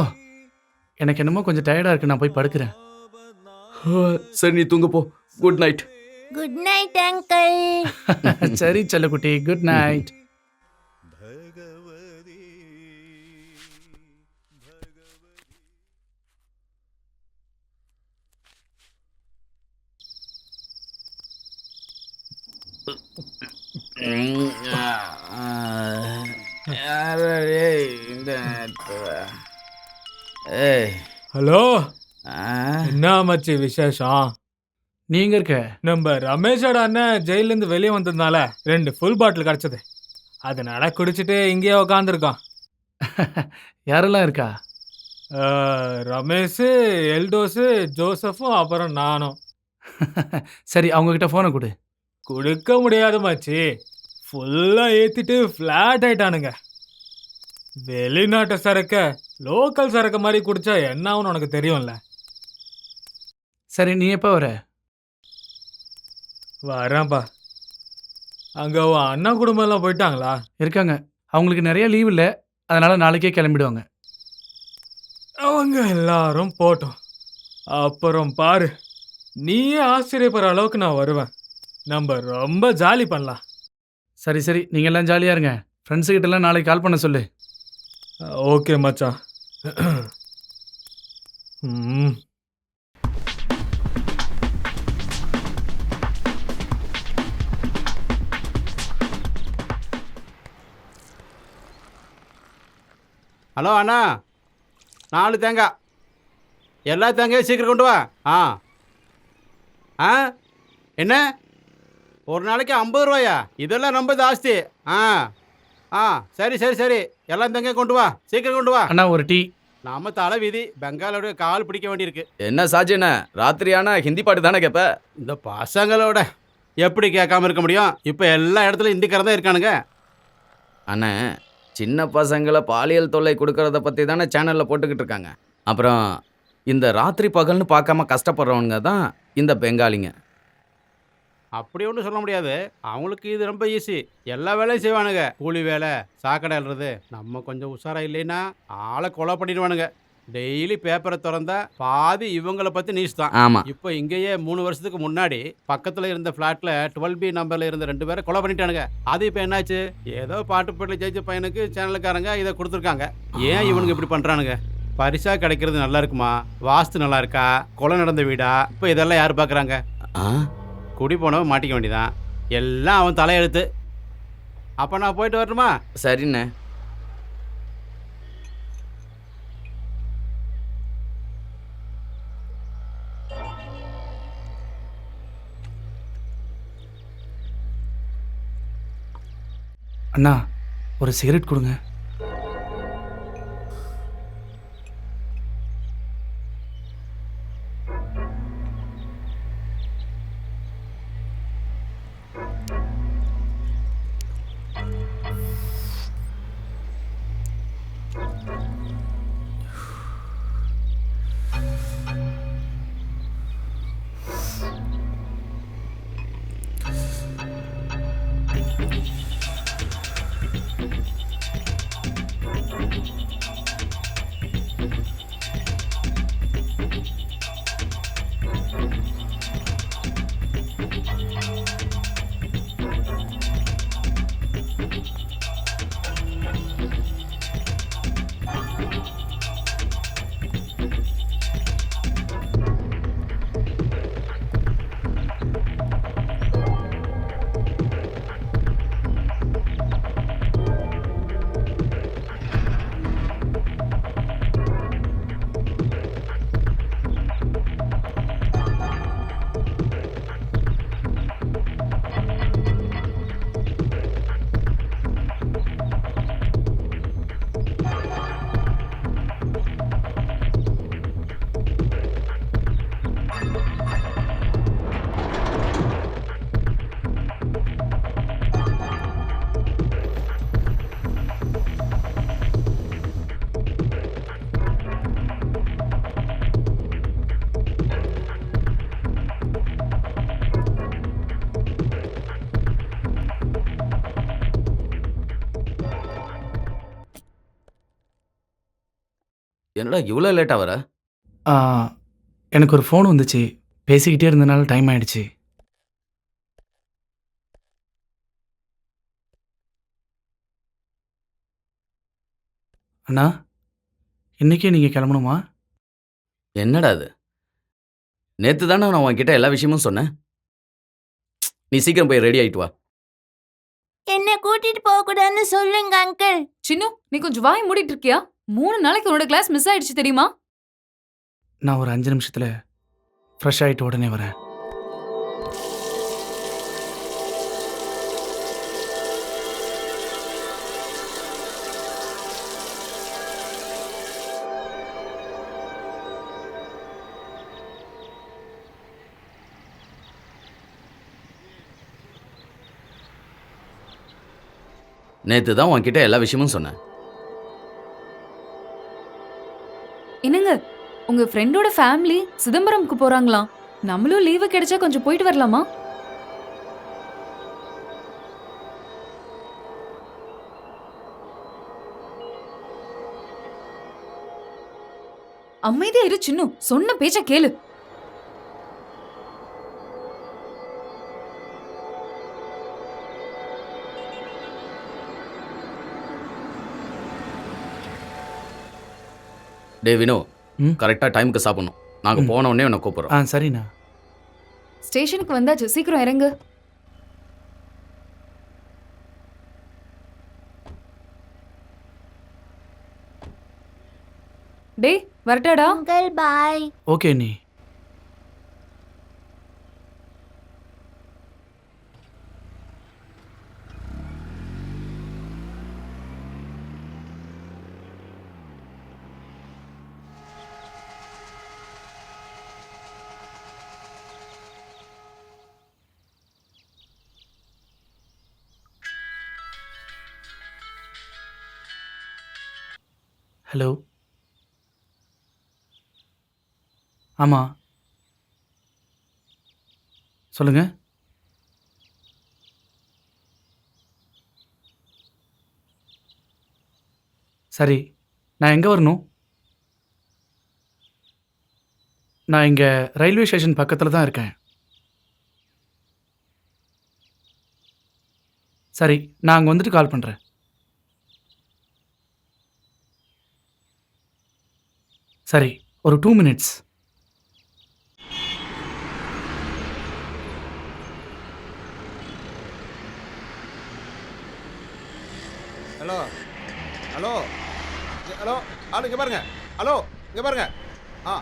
எனக்கு என்னமோ கொஞ்சம் டயர்டா இருக்கு, நான் போய் படுக்கிறேன். சரி, நீ தூங்க போ. Good night. Good night uncle. சரி செல்லக்குட்டி, குட் நைட். ஹலோ, என்ன மச்சி விசேஷம்? நீங்க இருக்க நம்ம ரமேஷோட அண்ணன் ஜெயிலேருந்து வெளியே வந்ததுனால 2 ஃபுல் பாட்டில் கிடச்சது. அதனால குடிச்சிட்டு இங்கேயே உக்காந்துருக்கோம். யாரெல்லாம் இருக்கா? ரமேஷ், எல்டோஸு, ஜோசஃபும் அப்புறம் நானும். சரி, அவங்க கிட்ட போனை கொடு. கொடுக்க முடியாது மச்சி, ஃபுல்லாக ஏற்றிட்டு ஃப்ளாட் ஆயிட்டானுங்க. வெளிநாட்டு சரக்க லோக்கல் சரக்கு மாதிரி குடிச்சா என்ன ஆகும்னு உனக்கு தெரியும்ல. சரி, நீ எப்போ வர? வரேன்ப்பா. அங்கே உன் அண்ணா குடும்பம் எல்லாம் போயிட்டாங்களா? இருக்காங்க, அவங்களுக்கு நிறைய லீவ் இல்லை, அதனால நாளைக்கே கிளம்பிடுவாங்க. அவங்க எல்லாரும் போட்டோம், அப்புறம் பாரு, நீயே ஆச்சரியப்படுற அளவுக்கு நான் வருவேன். நம்ம ரொம்ப ஜாலி பண்ணலாம். சரி சரி, நீங்க எல்லாம் ஜாலியா இருங்க. ஃப்ரெண்ட்ஸு கிட்ட எல்லாம் நாளைக்கு கால் பண்ண சொல்லு. ஓகே மச்சான். ம். ஹலோ அண்ணா, 4 தேங்காய். எல்லா தேங்காயும் சீக்கிரம் கொண்டு வா. ஆ என்ன, ஒரு நாளைக்கு 50 ரூபாயா? இதெல்லாம் ரொம்ப ஜாஸ்தி. சரி சரி சரி, எல்லா தேங்காயும் கொண்டு வா, சீக்கிரம் கொண்டு வா. அண்ணா ஒரு டீ. நாம தலை வீதி பெங்காலோட கால் பிடிக்க வேண்டியிருக்கு. என்ன சாஜின, ராத்திரியானா ஹிந்தி பாட்டு தானே கேட்ப? இந்த பசங்களோட எப்படி கேட்காம இருக்க முடியும்? இப்போ எல்லா இடத்துலையும் ஹிந்திக்காரன் தான் இருக்கானுங்க. அண்ணே, சின்ன பசங்களை பாலியல் தொல்லை கொடுக்கறத பற்றி தானே சேனலில் போட்டுக்கிட்டு இருக்காங்க. அப்புறம் இந்த ராத்திரி பகல்னு பார்க்காம கஷ்டப்படுறவனுங்க தான் இந்த பெங்காலிங்க. அப்படி ஒன்றும் சொல்ல முடியாது, அவங்களுக்கு இது ரொம்ப ஈஸி. எல்லா வேலையும் செய்வானுங்க. கூலி வேலை, சாக்கடை அல்றது. நம்ம கொஞ்சம் உஷாரா இல்லைன்னா ஆளை கொலை பண்ணிடுவானுங்க. டெய்லி பேப்பரை திறந்தா பாதி இவங்களை பற்றி நியூஸ் தான். ஆமாம். இப்போ இங்கேயே 3 வருஷத்துக்கு முன்னாடி பக்கத்தில் இருந்த ஃப்ளாட்டில் 12B நம்பரில் இருந்த 2 பேரை கொலை பண்ணிட்டானுங்க. அது இப்போ என்னாச்சு, ஏதோ பாட்டு போட்டில் ஜெயிச்ச பையனுக்கு சேனலுக்காரங்க இதை கொடுத்துருக்காங்க. ஏன் இவனுங்க இப்படி பண்ணுறானுங்க? பரிசா கிடைக்கிறது நல்லா இருக்குமா, வாஸ்து நல்லா இருக்கா, கொலை நடந்த வீடா, இப்போ இதெல்லாம் யார் பார்க்குறாங்க? குடி போனவன் மாட்டிக்க வேண்டியதான். எல்லாம் அவன் தலையெழுத்து. அப்போ நான் போயிட்டு வரணுமா? சரிண்ணே. அண்ணா ஒரு சிகரெட் கொடுங்க. என்னடா இவ்வளோ லேட்டாக வர? ஆ, எனக்கு ஒரு ஃபோன் வந்துச்சு, பேசிக்கிட்டே இருந்தனால டைம் ஆயிடுச்சு. அண்ணா, இன்னைக்கே நீங்கள் கிளம்பணுமா? என்னடா அது? நேற்று தானே நான் உன்கிட்ட எல்லா விஷயமும் சொன்னேன். நீ சீக்கிரம் போய் ரெடி ஆயிட்டு வா. என்ன கூட்டிட்டு போக கூடாதுன்னு சொல்லுங்க அங்கிள். சின்னு நீ கொஞ்சம் வாய் மூடிட்டு இருக்கியா? 3 நாளைக்கு உன்னோட கிளாஸ் மிஸ் ஆயிடுச்சு தெரியுமா? நான் ஒரு 5 நிமிஷத்தில் ஃப்ரெஷ் ஆகிட்டு உடனே வரேன். நேற்று தான் உன்கிட்ட எல்லா விஷயமும் சொன்னேன். என்னங்க உங்க ஃப்ரெண்டோட ஃபேமிலி சிதம்பரம்க்கு போறாங்களாம். நம்மளும் லீவு கிடைச்சா கொஞ்சம் போயிட்டு வரலாமா? அமைதியா இரு சின்னு, சொன்ன பேச்ச கேளு. டே வினோ, ம்? கரெக்டாக டைமுக்கு சாப்பிடணும். நாங்கள் போன உடனே உன்னை கூப்பிட்றோம். ஆ, சரிண்ணா. ஸ்டேஷனுக்கு வந்தாச்சு, சீக்கிரம் இறங்கு. டேய் வரட்டாடா. Uncle bye. ஓகே நீ. ஹலோ. ஆமாம், சொல்லுங்க. சரி, நான் எங்கே வரணும்? நான் இங்கே ரயில்வே ஸ்டேஷன் பக்கத்தில் தான் இருக்கேன். சரி, நான் அங்கே வந்துட்டு கால் பண்ணுறேன். சரி, ஒரு 2 மினிட்ஸ். ஹலோ ஹலோ ஹலோ ஆளு இங்கே பாருங்க. ஹலோ இங்கே பாருங்க. ஆ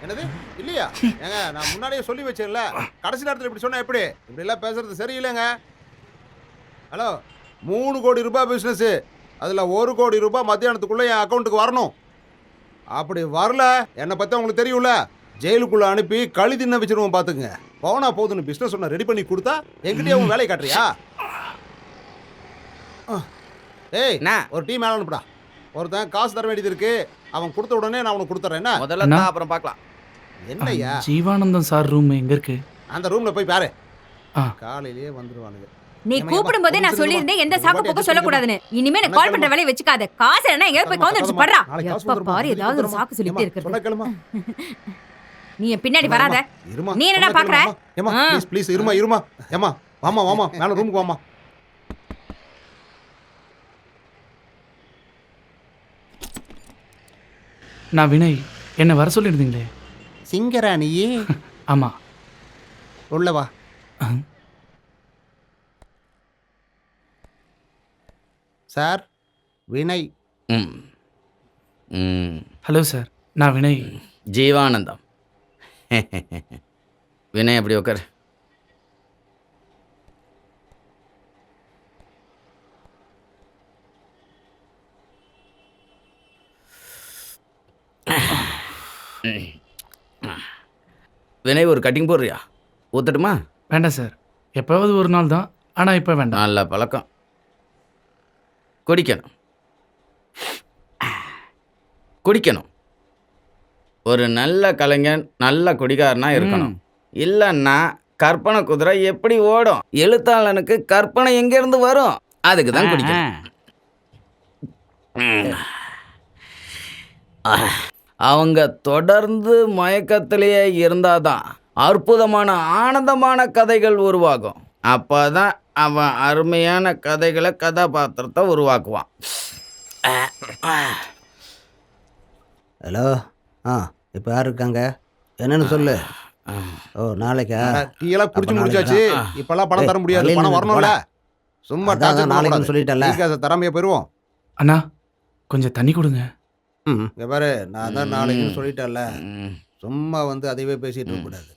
என்னது இல்லையா? ஏங்க நான் முன்னாடியே சொல்லி வச்சேன்ல, கடைசி நேரத்தில் இப்படி சொன்னால் எப்படி? இப்படிலாம் பேசுறது சரியில்லைங்க. ஹலோ 3 கோடி ரூபாய் பிஸ்னஸ்ஸு, அதில் 1 கோடி ரூபாய் மத்தியானத்துக்குள்ளே என் அக்கௌண்ட்டுக்கு வரணும். அப்படி வரல என்னை பற்றி உங்களுக்கு தெரியும்ல, ஜெயிலுக்குள்ளே அனுப்பி களி தின்ன வச்சிருவோம். பார்த்துக்குங்க. போனா போதுன்னு பிஸ்னஸ் ஒன்று ரெடி பண்ணி கொடுத்தா எங்கிட்டயே உன் வேலையை காட்டுறியா? ஏய் ஒரு டீ மேலே அனுப்புடா. ஒருத்தன் காசு தர வேண்டியது இருக்கு, அவன் கொடுத்த உடனே நான் அவனுக்கு கொடுத்துறேன். என்ன முதல்ல அண்ணா. தான், அப்புறம் பார்க்கலாம். என்னய்யா? ஜீவானந்தம் சார் ரூம் எங்கே இருக்கு? அந்த ரூம்ல போய் பாரு. ஆ. காலையிலேயே வந்துருவானுங்க. நீ கூப்பிடும் போதே நான் சொல்லியிருந்தேன் எந்த சாக்கு போக்க சொல்லக்கூடாதுன்னு. இனிமே நான் கால் பண்ற வேலையை வச்சுக்காத. காசு என்ன எங்க போய் கவுந்து படுறா. எப்ப பாரு ஏதாவது ஒரு சாக்கு சொல்லிட்டே இருக்கிறது. நீ என் பின்னாடி வராத. நீ என்னடா பாக்குற? ஏமா ப்ளீஸ் ப்ளீஸ் இருமா இருமா. ஏமா வாமா வாமா மேல ரூமுக்கு வாமா. நான் வினய், என்ன வர சொல்லியிருந்தீங்களே. சிங்கராணியே. ஆமாம், உள்ளவா. சார் வினய். ம் ம் ஹலோ சார், நான் வினய். ஜீவானந்தம். வினய் அப்படி உட்கார். வினய் ஒரு கட்டிங் போடுறியா? ஊத்தட்டுமா? வேண்டாம் சார், எப்போவாவது ஒரு நாள் தான், ஆனால் இப்போ வேண்டாம். நல்ல பழக்கம். குடிக்கணும் குடிக்கணும். ஒரு நல்ல கலைஞன் நல்ல குடிகாரனா இருக்கணும். இல்லைன்னா கற்பனை குதிரை எப்படி ஓடும்? எழுத்தாளனுக்கு கற்பனை எங்கேருந்து வரும்? அதுக்கு தான் குடிக்கணும். அவங்க தொடர்ந்து மயக்கத்திலேயே இருந்தாதான் அற்புதமான ஆனந்தமான கதைகள் உருவாகும். அப்பதான் அவன் அருமையான கதைகளை கதாபாத்திரத்தை உருவாக்குவான். ஹலோ, இப்போ யார் இருக்காங்க? என்னன்னு சொல்லு. ஓ, நாளைக்கா? டீயெல்லாம் குடிச்சு முடிச்சாச்சு. இப்பெல்லாம் பணம் தர முடியாது, பணம் வரணும்ல. சும்மா நாளைக்கு சொல்லிட்டல. தராமையே போயிருவோம். அண்ணா கொஞ்சம் தண்ணி கொடுங்க. இங்க பாரு, நான் தான் நாளைக்குன்னு சொல்லிட்டேன்ல. சும்மா வந்து அதைவே பேசிட்டு இருக்க கூடாது.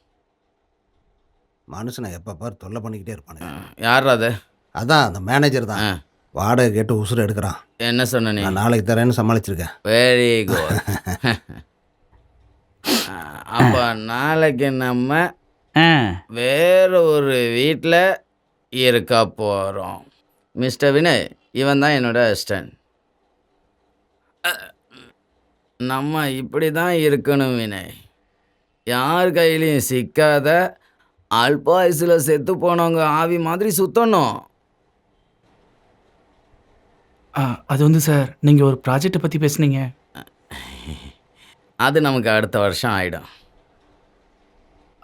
மனுஷனை எப்போ பாரு தொல்லை பண்ணிக்கிட்டே இருப்பானுங்க. யார் அது? அதான் அந்த மேனேஜர் தான். வாடகை கேட்டு உசுறு எடுக்கிறான். என்ன சொன்ன நீ? நான் நாளைக்கு தரேன்னு சமாளிச்சிருக்கேன். Very good. அப்போ நாளைக்கு நம்ம வேற ஒரு வீட்டில் இருக்க போகிறோம். மிஸ்டர் வினய், இவன் தான் என்னோட அசிஸ்டன்ட். நம்ம இப்படி தான் இருக்கணும் வினய். யார் கையிலையும் சிக்காத அல்பாயுசில் செத்து போனவங்க ஆவி மாதிரி சுத்தணும். அது வந்து சார், நீங்கள் ஒரு ப்ராஜெக்டை பற்றி பேசுனீங்க. அது நமக்கு அடுத்த வருஷம் ஆகிடும்.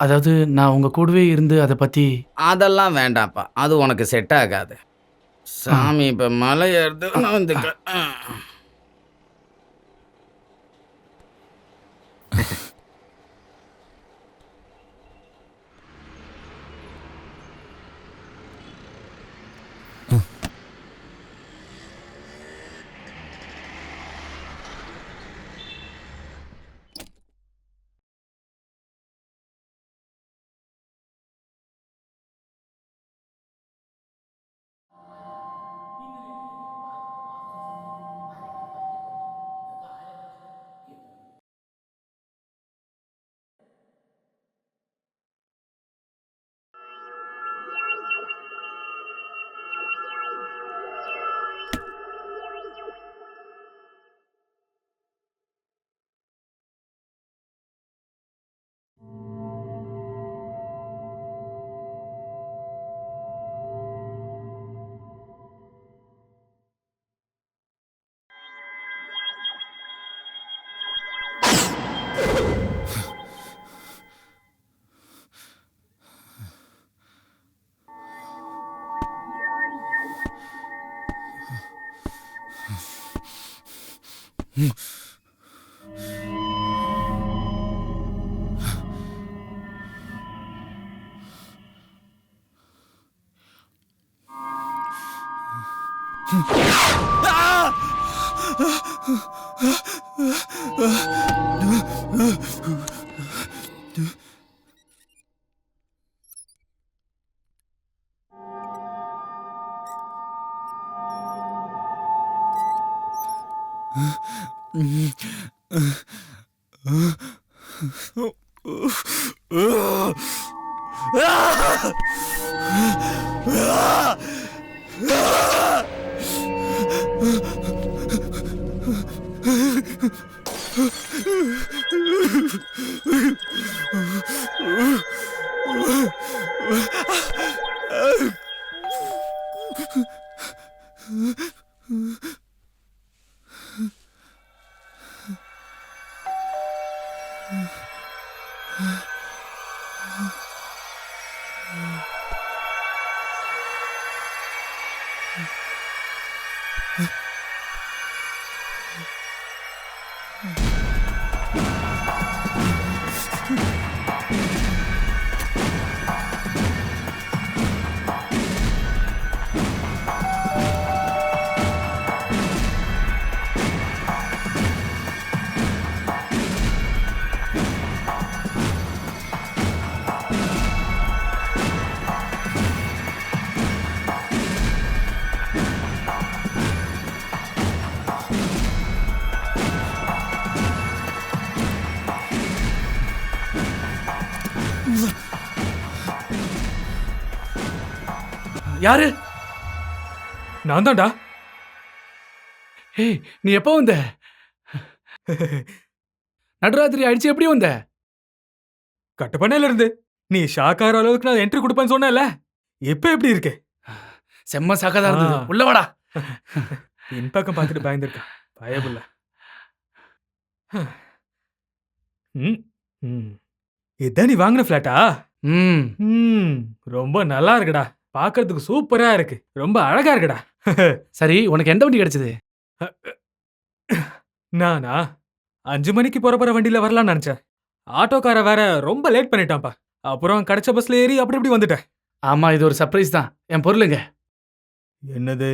அதாவது நான் உங்கள் கூடவே இருந்து அதை பற்றி. அதெல்லாம் வேண்டாம்ப்பா, அது உனக்கு செட் ஆகாது. சாமி இப்போ மலை ஏறுது. வந்து யாரு? நான் தான்டா. ஏய், நீ எப்போ வந்த? நடுராத்திரி அடிச்சு எப்படி வந்த? கட்டப்பனையில இருந்து. நீ ஷாக் ஆகிற அளவுக்கு நான் என்ட்ரி கொடுப்பேன்னு சொன்னேன்ல. எப்ப எப்படி இருக்கு? செம்ம சாக்காதான் இருந்தது. உள்ள வாடா. பின்பக்கம் பார்த்துட்டு பயந்துருக்கேன் பயபுல்ல. ம், ம். இதான் நீ வாங்கின ஃபிளாட்டா? ம் ம், ரொம்ப நல்லா இருக்குடா. பார்க்கறதுக்கு சூப்பரா இருக்கு. ரொம்ப அழகா இருக்குடா. சரி உனக்கு எந்த வண்டி கிடைச்சது? நானா 5 மணிக்கு புறப்படுற வண்டியில வரலாம்னு நினைச்சேன். ஆட்டோக்கார வேற ரொம்ப லேட் பண்ணிட்டான்ப்பா. அப்புறம் கிடைச்ச பஸ்ல ஏறி அப்படி இப்படி வந்துட்டேன். ஆமா இது ஒரு சர்ப்ரைஸ் தான். என் பொருளுங்க. என்னது?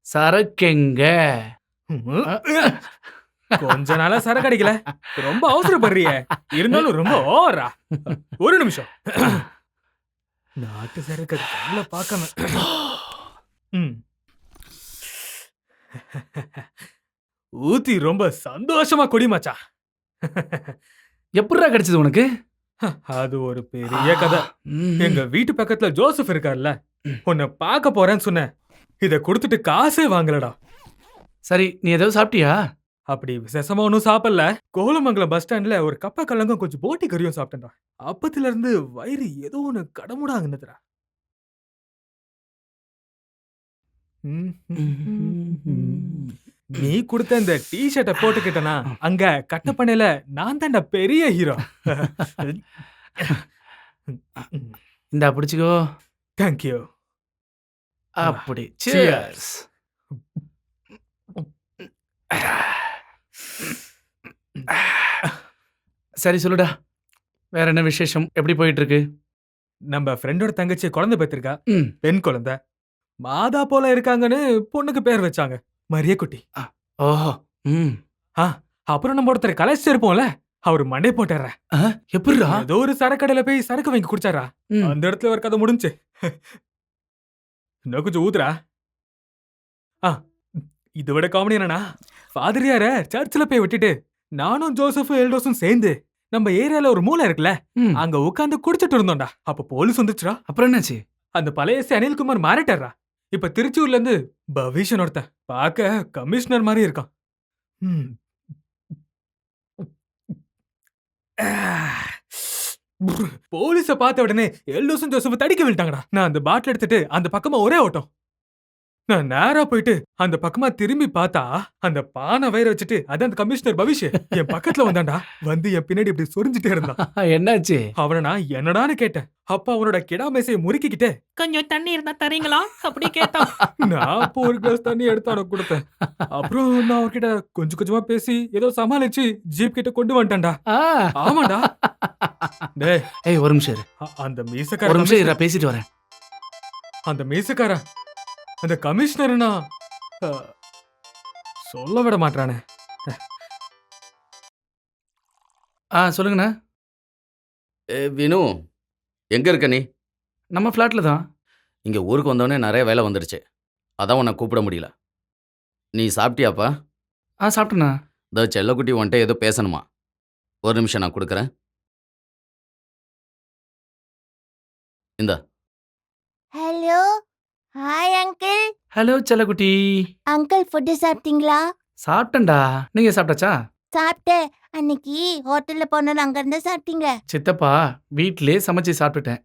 சரக்குங்க. கொஞ்ச நாளா சரக்கு அடிக்கல. ரொம்ப அவசரப்படுறியே. இருந்தாலும் ரொம்ப ஓவரா. ஒரு நிமிஷம். நாட்டு சரக்கு கண்ணுல பார்க்காம. ம். ஊத்தி ரொம்ப சந்தோஷமா குடி மச்சான். எப்படிடா கிடைச்சது உனக்கு? அது ஒரு பெரிய கதை. எங்க வீட்டு பக்கத்துல ஜோசப் இருக்கார்ல, உன்னை பார்க்க போறேன்னு சொன்னேன். இத கொடுத்துட்டு காசே வாங்கலடா. சரி நீ ஏதாவது சாப்பிட்டியா? அப்படி விசேஷமா ஒன்றும் சாப்பிடல. கோலமங்கலம் பஸ் ஸ்டாண்ட்ல ஒரு கப்பா கல்லங்கும் கொஞ்சம் போட்டி கறியும் சாப்பிட்டேன்டா. அப்பத்துல இருந்து வயிறு ஏதோ ஒன்று கடமுடாங்குனதுடா. நீ கொடுத்த இந்த டி ஷர்ட்டை போட்டுக்கிட்டனா அங்க கட்டப்பனையில நான் தான்டா பெரிய ஹீரோ. இந்தா பிடிச்சிக்கோ. தேங்க்யூ. அப்படி சியர்ஸ். சரி சொல்லுடா, வேற என்ன விசேஷம்? எப்படி போயிட்டு இருக்கு? நம்ம ஃப்ரெண்டோட தங்கச்சி குழந்தை பெற்றிருக்கா. ம். பெண் குழந்தை. மாதா போல இருக்காங்கன்னு பொண்ணுக்கு பேர் வச்சாங்க. மரிய குட்டி. ஓஹோ. ம். அப்புறம் நம்ம ஒருத்தர் கலைச்சிட்டு இருப்போம்ல, அவரு மண்டை போட்டார. எப்படிடா? ஏதோ ஒரு சரக்கடையில போய் சரக்கு வாங்கி குடிச்சாரா. அந்த இடத்துல ஒரு கதை முடிஞ்சு. இன்னும் கொஞ்சம் ஊத்துறா. இதை விட காமெடி என்னன்னா, ஃபாதரியார சர்ச்சில் போய் விட்டுட்டு நானும் ஜோசஃபும் எல்டோஸும் சேர்ந்து நம்ம ஏரியால ஒரு மூலை இருக்குல்ல, அங்க உட்காந்து குடிச்சிட்டு இருந்தோம்டா. அப்ப போலீஸ் வந்துச்சுடா. அப்புறம் என்னாச்சு? அந்த பழைய அனில்குமார் மாறிட்டாரா. இப்ப திருச்சூர்ல இருந்து பவிஷன் ஒருத்தன் பார்க்க கமிஷனர் மாதிரி இருக்கான். போலீஸ பார்த்த உடனே எல்டோஸும் ஜோசப் தடிக்க விட்டாங்கடா. நான் அந்த பாட்டில் எடுத்துட்டு அந்த பக்கமா ஒரே ஓட்டம். நான் நேரா போயிட்டு அந்த பக்கமா திரும்பி பார்த்தா அந்த பானை வயிற வச்சுட்டு அது அந்த கமிஷனர் பவிஷ் என் பக்கத்துல வந்தான்டா. வந்து என் பின்னாடி இப்படி சொரிஞ்சுட்டே இருந்தான். என்னாச்சு? அவனை நான் என்னடான்னு கேட்டேன். அப்ப அவனோட கிடா மேசையை முறுக்கிக்கிட்டே கொஞ்சம் தண்ணி இருந்தா தரீங்களா அப்படி கேட்டான். நான் அப்போ ஒரு கிளாஸ் தண்ணி எடுத்து அவனுக்கு கொடுத்தேன். அப்புறம் நான் அவர்கிட்ட கொஞ்சம் கொஞ்சமா பேசி ஏதோ சமாளிச்சு ஜீப் கிட்ட கொண்டு வந்துட்டேன்டா. ஆமாடா. டேய் ஒரு நிமிஷம் இரு. அந்த மீசக்கார ஒரு நிமிஷம் இரு, பேசிட்டு வரேன். அந்த மீசக்கார அந்த கமிஷனர்னா சொல்ல விட மாட்டானே. சொல்லுங்கண்ணா. வினு, எங்க இருக்க நீ? நம்ம ஃப்ளாட்ல தான். இங்க ஊருக்கு வந்தோடனே நிறைய வேலை வந்துடுச்சு, அதான் உன்னை கூப்பிட முடியல. நீ சாப்பிட்டியாப்பா? சாப்பிட்டேண்ணா. இந்த செல்லக்குட்டி உன்ட்ட ஏதோ பேசணுமா? ஒரு நிமிஷம் நான் கொடுக்குறேன். இந்தா. Hello, hi uncle. ஹலோ செல்லக்குட்டி. அங்கிள் ஃபுட்டு சாப்பிட்டீங்களா? சாப்பிட்டேன்டா. நீங்க சாப்பிட்டாச்சா? சாப்பிட்டேன். அன்னைக்கு ஹோட்டல்ல போனோம், அங்க இருந்து சாப்பிட்டீங்க? சித்தப்பா வீட்டிலே சமைச்சு சாப்பிட்டுட்டேன்.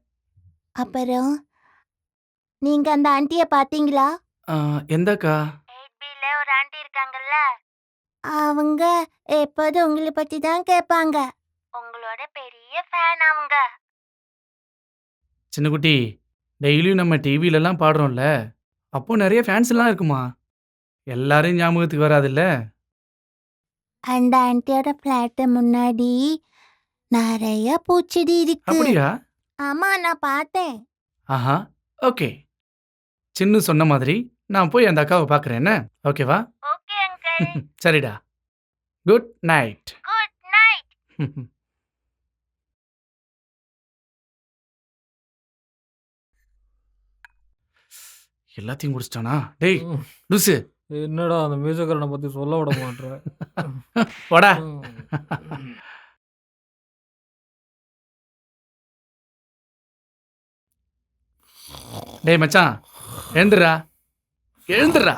அப்புறம் நீங்க அந்த ஆண்டிய பாத்தீங்களா? எந்தக்கா? 8Bல ஒரு ஆண்டி இருக்காங்கல்ல, அவங்க எப்போதும் உங்களை பத்தி தான் கேட்பாங்க. உங்களோட பெரிய ஃபேன் அவங்க. சின்னக்குட்டி, டெய்லியும் நம்ம டிவிலலாம் பாடுறோம்ல, அப்போ நிறைய ஃபேன்ஸ் எல்லாம் இருக்குமா? எல்லாரும் ஞாபகத்துக்கு வராதுல்ல? அந்த ஆண்டியோட ஃபிளாட் முன்னாடி நிறைய பூச்செடி இருக்கு. அப்படியா? ஆமா, நான் பார்த்தேன். ஆஹா, ஓகே. சின்ன சொன்ன மாதிரி நான் போய் அந்த அக்காவை பார்க்குறேன். என்ன ஓகேவா? Okay uncle. சரிடா. Good night. Good night. எல்லாத்தையும் குடிச்சிட்டானா? டேய் லூசு. என்னடா அந்த மீசக்காரனை பத்தி சொல்ல விட மாட்டேற. போடா. டேய் மச்சான், எழுந்துடா எழுந்துடா.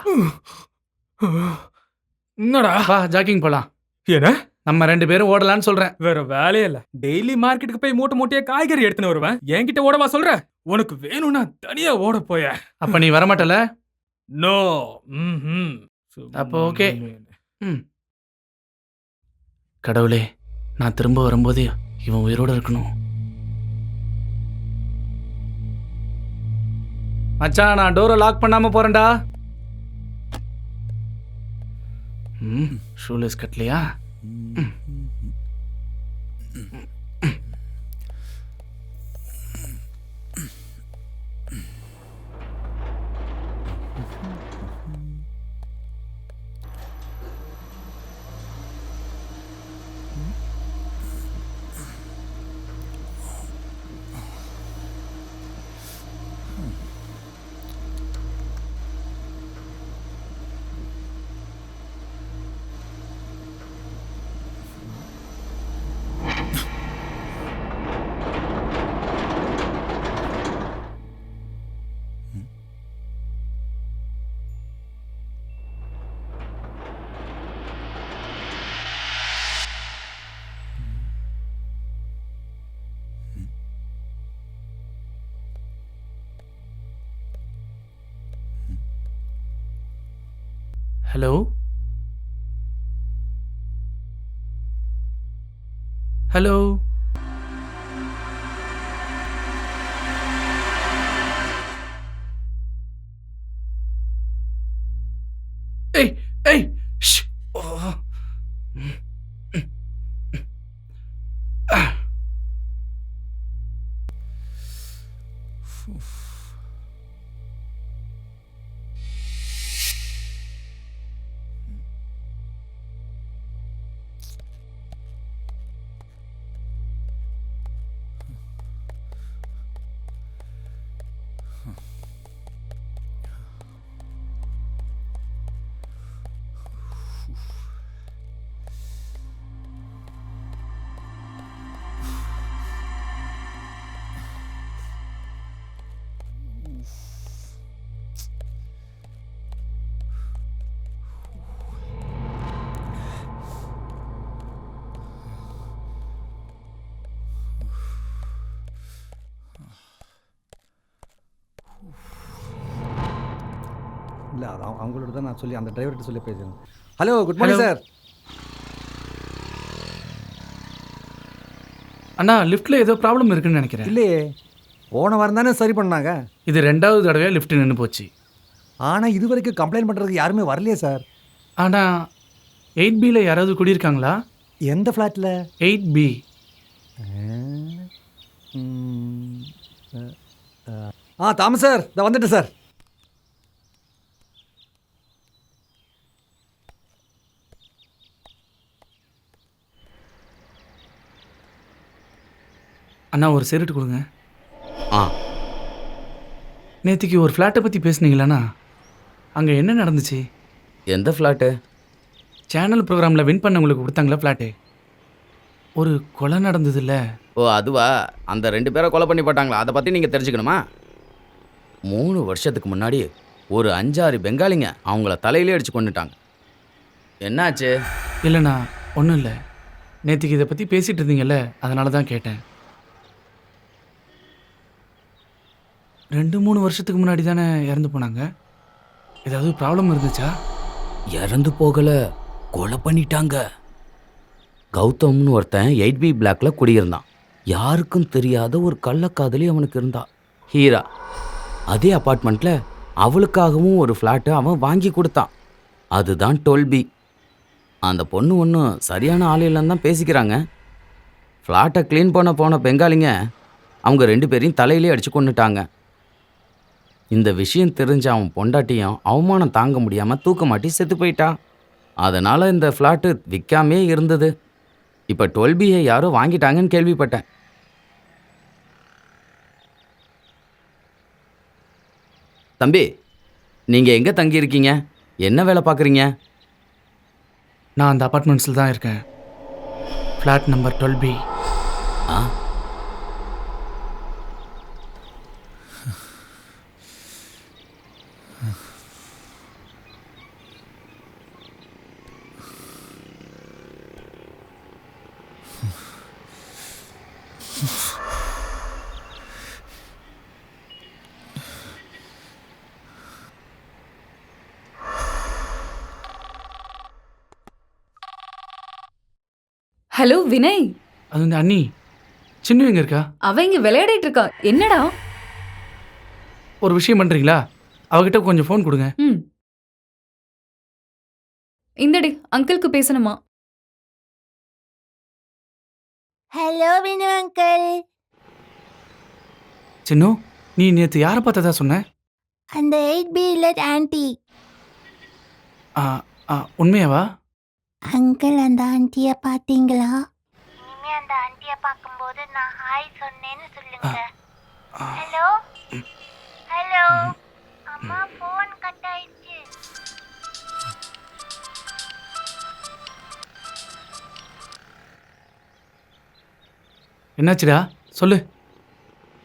என்னடா? வா ஜாக்கிங் போலாம். என்ன? நம்ம 2 பேரும் ஓடலான்னு சொல்றேன். வேற வேலையே இல்ல. டெய்லி மார்க்கெட்டுக்கு போய் மூட்டை மூட்டையா காய்கறி எடுத்துன்னு வருவேன். என்கிட்ட ஓடவா சொல்ற? உனக்கு வேணும்னா தனியா ஓட போய. அப்ப நீ வரமாட்டல? நோ. அப்போ ஓகே. கடவுளே, நான் திரும்ப வரும்போது இவன் உயிரோட இருக்கணும். மச்சான், நான் டோரை லாக் பண்ணாம போறேன்டா. ஷூலெஸ் கட்டலையா? ஹலோ ஹலோ ஏய் ஏய் ஷ். ஓ. இல்லை அது அவங்களோட தான் நான் சொல்லி அந்த டிரைவர்கிட்ட சொல்லி பேசுகிறேன். Hello, good morning sir. அண்ணா, லிஃப்ட்டில் ஏதோ ப்ராப்ளம் இருக்குன்னு நினைக்கிறேன். இல்லையே, போன வாரம் தானே சரி பண்ணாங்க. இது 2வது தடவையாக லிஃப்ட் நின்று போச்சு. ஆனால் இது வரைக்கும் கம்ப்ளைண்ட் பண்ணுறதுக்கு யாருமே வரலையே சார். ஆனால் 8Bல யாராவது குடியிருக்காங்களா? எந்த ஃப்ளாட்டில்? 8B. தாமஸ் சார், இதை வந்துட்டு சார். அண்ணா, ஒரு சிகரெட் கொடுங்க. ஆ, நேற்றுக்கு ஒரு ஃப்ளாட்டை பற்றி பேசுனீங்களாண்ணா, அங்கே என்ன நடந்துச்சு? எந்த ஃப்ளாட்டு? சேனல் ப்ரோக்ராமில் வின் பண்ணவங்களுக்கு கொடுத்தாங்களா ஃப்ளாட்டு? ஒரு கொலை நடந்ததுல்ல? ஓ அதுவா? அந்த 2 பேரை கொலை பண்ணி போட்டாங்களா? அதை பற்றி நீங்கள் தெரிஞ்சுக்கணுமா? 3 வருஷத்துக்கு முன்னாடி ஒரு 5-6 பெங்காலிங்க அவங்கள தலையிலே அடித்து கொண்டுட்டாங்க. என்னாச்சு? இல்லைண்ணா, ஒன்றும் இல்லை. நேற்றுக்கு இதை பற்றி பேசிகிட்டு இருந்தீங்கல்ல, அதனால தான் கேட்டேன். 2-3 வருஷத்துக்கு முன்னாடி தானே இறந்து போனாங்க. ஏதாவது ப்ராப்ளம் இருந்துச்சா? இறந்து போகலை, கொலை பண்ணிட்டாங்க. கௌதம்னு ஒருத்தன் 8B பிளாக்ல குடியிருந்தான். யாருக்கும் தெரியாத ஒரு கள்ளக்காதலி அவனுக்கு இருந்தா, ஹீரா. அதே அப்பார்ட்மெண்ட்டில் அவளுக்காகவும் ஒரு ஃப்ளாட்டை அவன் வாங்கி கொடுத்தான். அதுதான் 12B. அந்த பொண்ணு ஒன்றும் சரியான ஆள் இல்லைன்னு தான் பேசிக்கிறாங்க. ஃப்ளாட்டை க்ளீன் பண்ண போன பெங்காலிங்க அவங்க 2 பேரையும் தலையிலே அடித்து கொண்டுட்டாங்க. இந்த விஷயம் தெரிஞ்ச அவன் பொண்டாட்டியும் அவமானம் தாங்க முடியாமல் தூக்க மாட்டி செத்து போயிட்டா. அதனால் இந்த ஃப்ளாட்டு விற்காமே இருந்தது. இப்போ 12Bயை யாரோ வாங்கிட்டாங்கன்னு கேள்விப்பட்டேன். தம்பி, நீங்கள் எங்கே தங்கியிருக்கீங்க? என்ன வேலை பார்க்குறீங்க? நான் அந்த அப்பார்ட்மெண்ட்ஸில் தான் இருக்கேன். Flat number 12B. ஆ, ஹலோ வினய், அது வந்து அண்ணி சின்ன எங்க இருக்கா? அவ இங்க விளையாடிட்டு இருக்கா. என்னடா? ஒரு விஷயம் பண்றீங்களா? அவகிட்ட கொஞ்சம் ஃபோன் கொடுங்க. ம், இந்தடி அங்கிளுக்கு பேசணுமா? Hello Vinu uncle. சின்னு, நீ நேத்து யாரை பார்த்ததா சொன்ன? அந்த 8B ஆன்ட்டி. ஆ, ஆ, உண்மையாவா? அங்கிள் அந்த ஆன்ட்டிய பாத்தீங்களா? இனிமே அந்த ஆன்ட்டிய பார்க்கும்போது நான் ஹாய் சொன்னேன்னு சொல்லுங்க. Hello hello. அம்மா ஃபோன் கட் ஆயிடுச்சு. என்னாச்சுடா சொல்லு.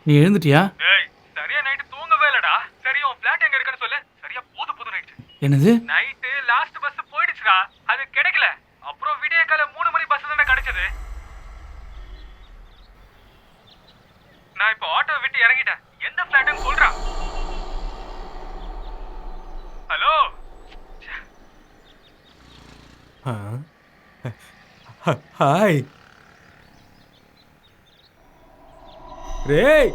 நீ எழுந்துட்டியா? ஏய், சரியா நைட்டு தூங்கவே இல்லடா. சரி உன் ஃபிளாட் எங்க இருக்குன்னு சொல்லு. சரியா போது நைட்டு. என்னது? நைட்டு லாஸ்ட் பஸ் போயிடுச்சுடா. அது கிடைக்கல. அப்புறம் விடிய காலை 3 மணி பஸ் தானே கிடைச்சது. நான் இப்போ ஆட்டோ விட்டு இறங்கிட்டேன். எந்த ஃபிளாட்னு சொல்றா. ஹலோ. ஹாய். ரேய்.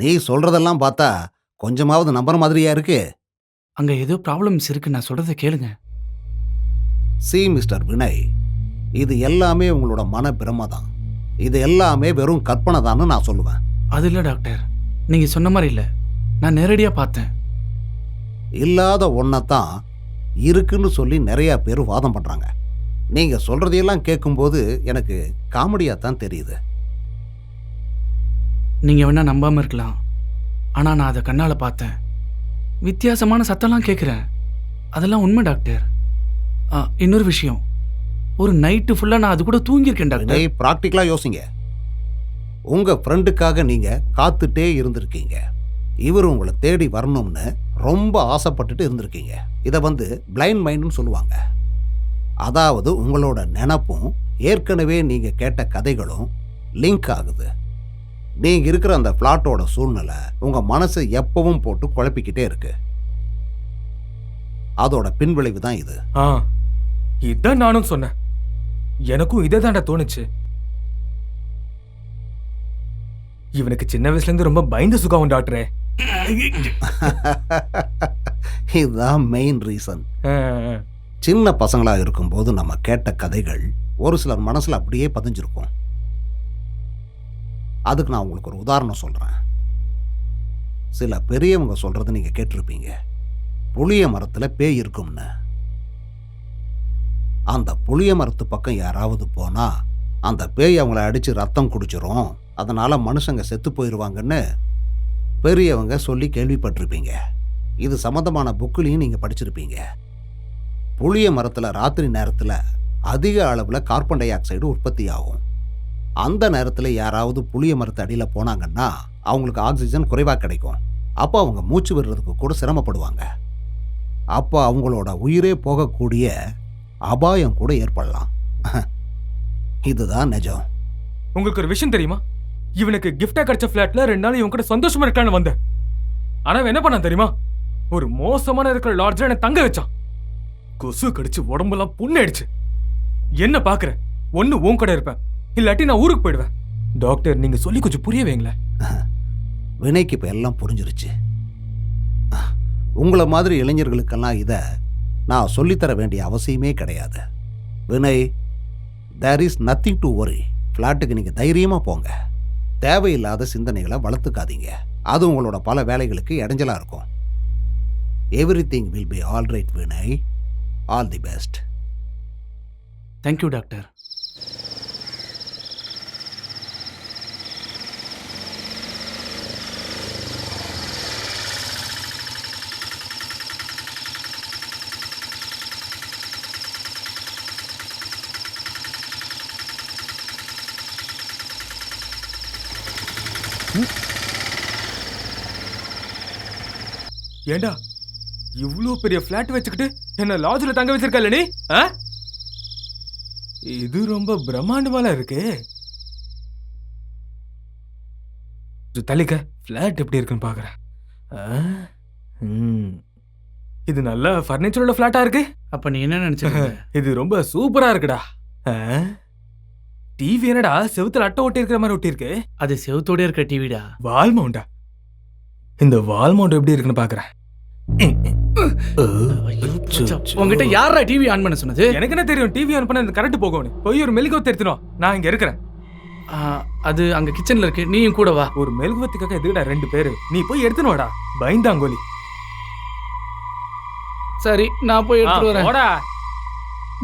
நீ சொல்றதெல்லாம் பார்த்தா கொஞ்சமாவது நம்புற மாதிரியா இருக்கு. அங்க ஏதோ ப்ராப்ளம்ஸ் இருக்கு, நான் சொல்றதை கேளுங்க. மிஸ்டர் வினய், இது எல்லாமே உங்களோட மன பிரமை தான். இது எல்லாமே வெறும் கற்பனை தான்னு நான் சொல்லுவேன். அது இல்லை டாக்டர், நீங்க சொன்ன மாதிரி இல்லை. நான் நேரடியாக பார்த்தேன். இல்லாத ஒன்றைத்தான் இருக்குன்னு சொல்லி நிறைய பேர் வாதம் பண்றாங்க. நீங்க சொல்றதையெல்லாம் கேட்கும்போது எனக்கு காமெடியா தான் தெரியுது. நீங்க வேணா நம்பாம இருக்கலாம், ஆனா நான் அதை கண்ணால பார்த்தேன். வித்தியாசமான சத்தம்லாம் கேட்குறேன். அதெல்லாம் உண்மை டாக்டர். இன்னொரு விஷயம், ஒரு நைட்டு ஃபுல்லா நான் அது கூட தூங்கியிருக்கேன் டாக்டர். ப்ராக்டிக்கலா யோசிங்க. உங்க ஃப்ரெண்டுக்காக நீங்க காத்துட்டே இருந்திருக்கீங்க. இவர் உங்களை தேடி வரணும்னு ரொம்ப ஆசைப்பட்டுட்டு இருந்திருக்கீங்க. இதை வந்து பிளைண்ட் மைண்ட்னு சொல்லுவாங்க. அதாவது உங்களோட நினப்பும் ஏற்கனவே நீங்க கேட்ட கதைகளும் லிங்க் ஆகுது. நீங்க இருக்கிற அந்த பிளாட்டோட சூழ்நிலை உங்க மனசை எப்பவும் போட்டு குழப்பிக்கிட்டே இருக்கு. அதோட பின்விளைவு தான் இது. இதான் நானும் சொன்னேன். எனக்கும் இதே தாண்டா தோணுச்சு. இவனுக்கு சின்ன வயசுல இருந்து ரொம்ப பயந்து சுகம் டாக்டரே. இதுதான் மெயின் ரீசன். சின்ன பசங்களா இருக்கும்போது நம்ம கேட்ட கதைகள் ஒரு சிலர் மனசுல அப்படியே பதிஞ்சிருக்கும். அதுக்கு நான் உங்களுக்கு ஒரு உதாரணம் சொல்றேன். சில பெரியவங்க சொல்றது நீங்க கேட்டிருப்பீங்க, புளிய மரத்துல பேய் இருக்கும்னு. அந்த புளிய மரத்து பக்கம் யாராவது போனா அந்த பேய் அவங்கள அடிச்சு ரத்தம் குடிச்சிரும், அதனால மனுஷங்க செத்து போயிடுவாங்கன்னு பெரியவங்க சொல்லி கேள்விப்பட்டிருப்பீங்க. இது சம்மந்தமான புக்குலையும் நீங்க படிச்சிருப்பீங்க. புளிய மரத்துல ராத்திரி நேரத்துல அதிக அளவுல கார்பன் டை ஆக்சைடு உற்பத்தி ஆகும். அந்த நேரத்தில் யாராவது புளிய மரத்து அடியில் போனாங்கன்னா அவங்களுக்கு ஆக்சிஜன் குறைவாக கிடைக்கும். அப்போ அவங்க மூச்சு விடுறதுக்கு கூட சிரமப்படுவாங்க. அப்போ அவங்களோட உயிரே போகக்கூடிய அபாயம் கூட ஏற்படலாம். இதுதான் நிஜம். உங்களுக்கு ஒரு விஷயம் தெரியுமா? இவனுக்கு கிஃப்டா கிடைச்ச ஃபிளாட்ல 2 நாள் இவன் கூட சந்தோஷமா இருக்கான்னு வந்தேன். ஆனா என்ன பண்ணான் தெரியுமா? ஒரு மோசமான இருக்கிற லாட்ஜ்ல என்ன தங்க வச்சான். கொசு கடிச்சு உடம்பெல்லாம் புண்ணாயிடுச்சு. என்ன பாக்குற? ஒன்னு உன் கூட இருப்பேன், இல்லாட்டி நான் ஊருக்கு போயிடுவேன். டாக்டர், நீங்க சொல்லி கொஞ்சம் புரிய வைங்களேன். வினைக்கு இப்ப எல்லாம் புரிஞ்சிருச்சு. உங்களை மாதிரி இளைஞர்களுக்கெல்லாம் இதை நான் சொல்லித்தர வேண்டிய அவசியமே கிடையாது. Vinay, there is nothing to worry. ஃப்ளாட்டுக்கு நீங்கள் தைரியமாக போங்க. தேவையில்லாத சிந்தனைகளை வளர்த்துக்காதீங்க. அது உங்களோட பல வேலைகளுக்கு இடைஞ்சலாக இருக்கும். Everything will be all right Vinay. All the best. Thank you doctor. ஏண்டா இவ்ளோ பெரிய ஃபிளாட் வச்சுக்கிட்டு என்ன லாட்ஜ்ல தங்க வச்சிருக்கல நீ? இது ரொம்ப பிரம்மாண்டமால இருக்கு. தள்ளிக்க ஃபிளாட் எப்படி இருக்குன்னு பாக்குறேன். இது நல்ல ஃபர்னிச்சர் உள்ள ஃபிளாட்டா இருக்கு. அப்ப நீ என்ன நினைச்ச? இது ரொம்ப சூப்பரா இருக்குடா. டிவி என்னடா செவுத்துல அட்டை ஒட்டி இருக்கிற மாதிரி ஒட்டி இருக்கு? அது செவுத்தோட இருக்க டிவிடா. வால் மவுண்டா? இந்த வால் மவுண்ட் எப்படி இருக்குன்னு பாக்குறேன். உங்ககிட்ட யாரா டிவி ஆன் பண்ண சொன்னது? எனக்கு என்ன தெரியும் டிவி ஆன் பண்ண கரண்ட் போகணும். போய் ஒரு மெழுகுவத்தி எடுத்துனோம். நான் இங்க இருக்கிறேன். அது அங்க கிச்சன்ல இருக்கு. நீயும் கூட வா. ஒரு மெழுகுவத்திக்காக எதுக்குடா 2 பேரு? நீ போய் எடுத்துன்னு வாடா. பயந்தாங்கோலி. சரி நான் போய் எடுத்துட்டு வரேன். போடா.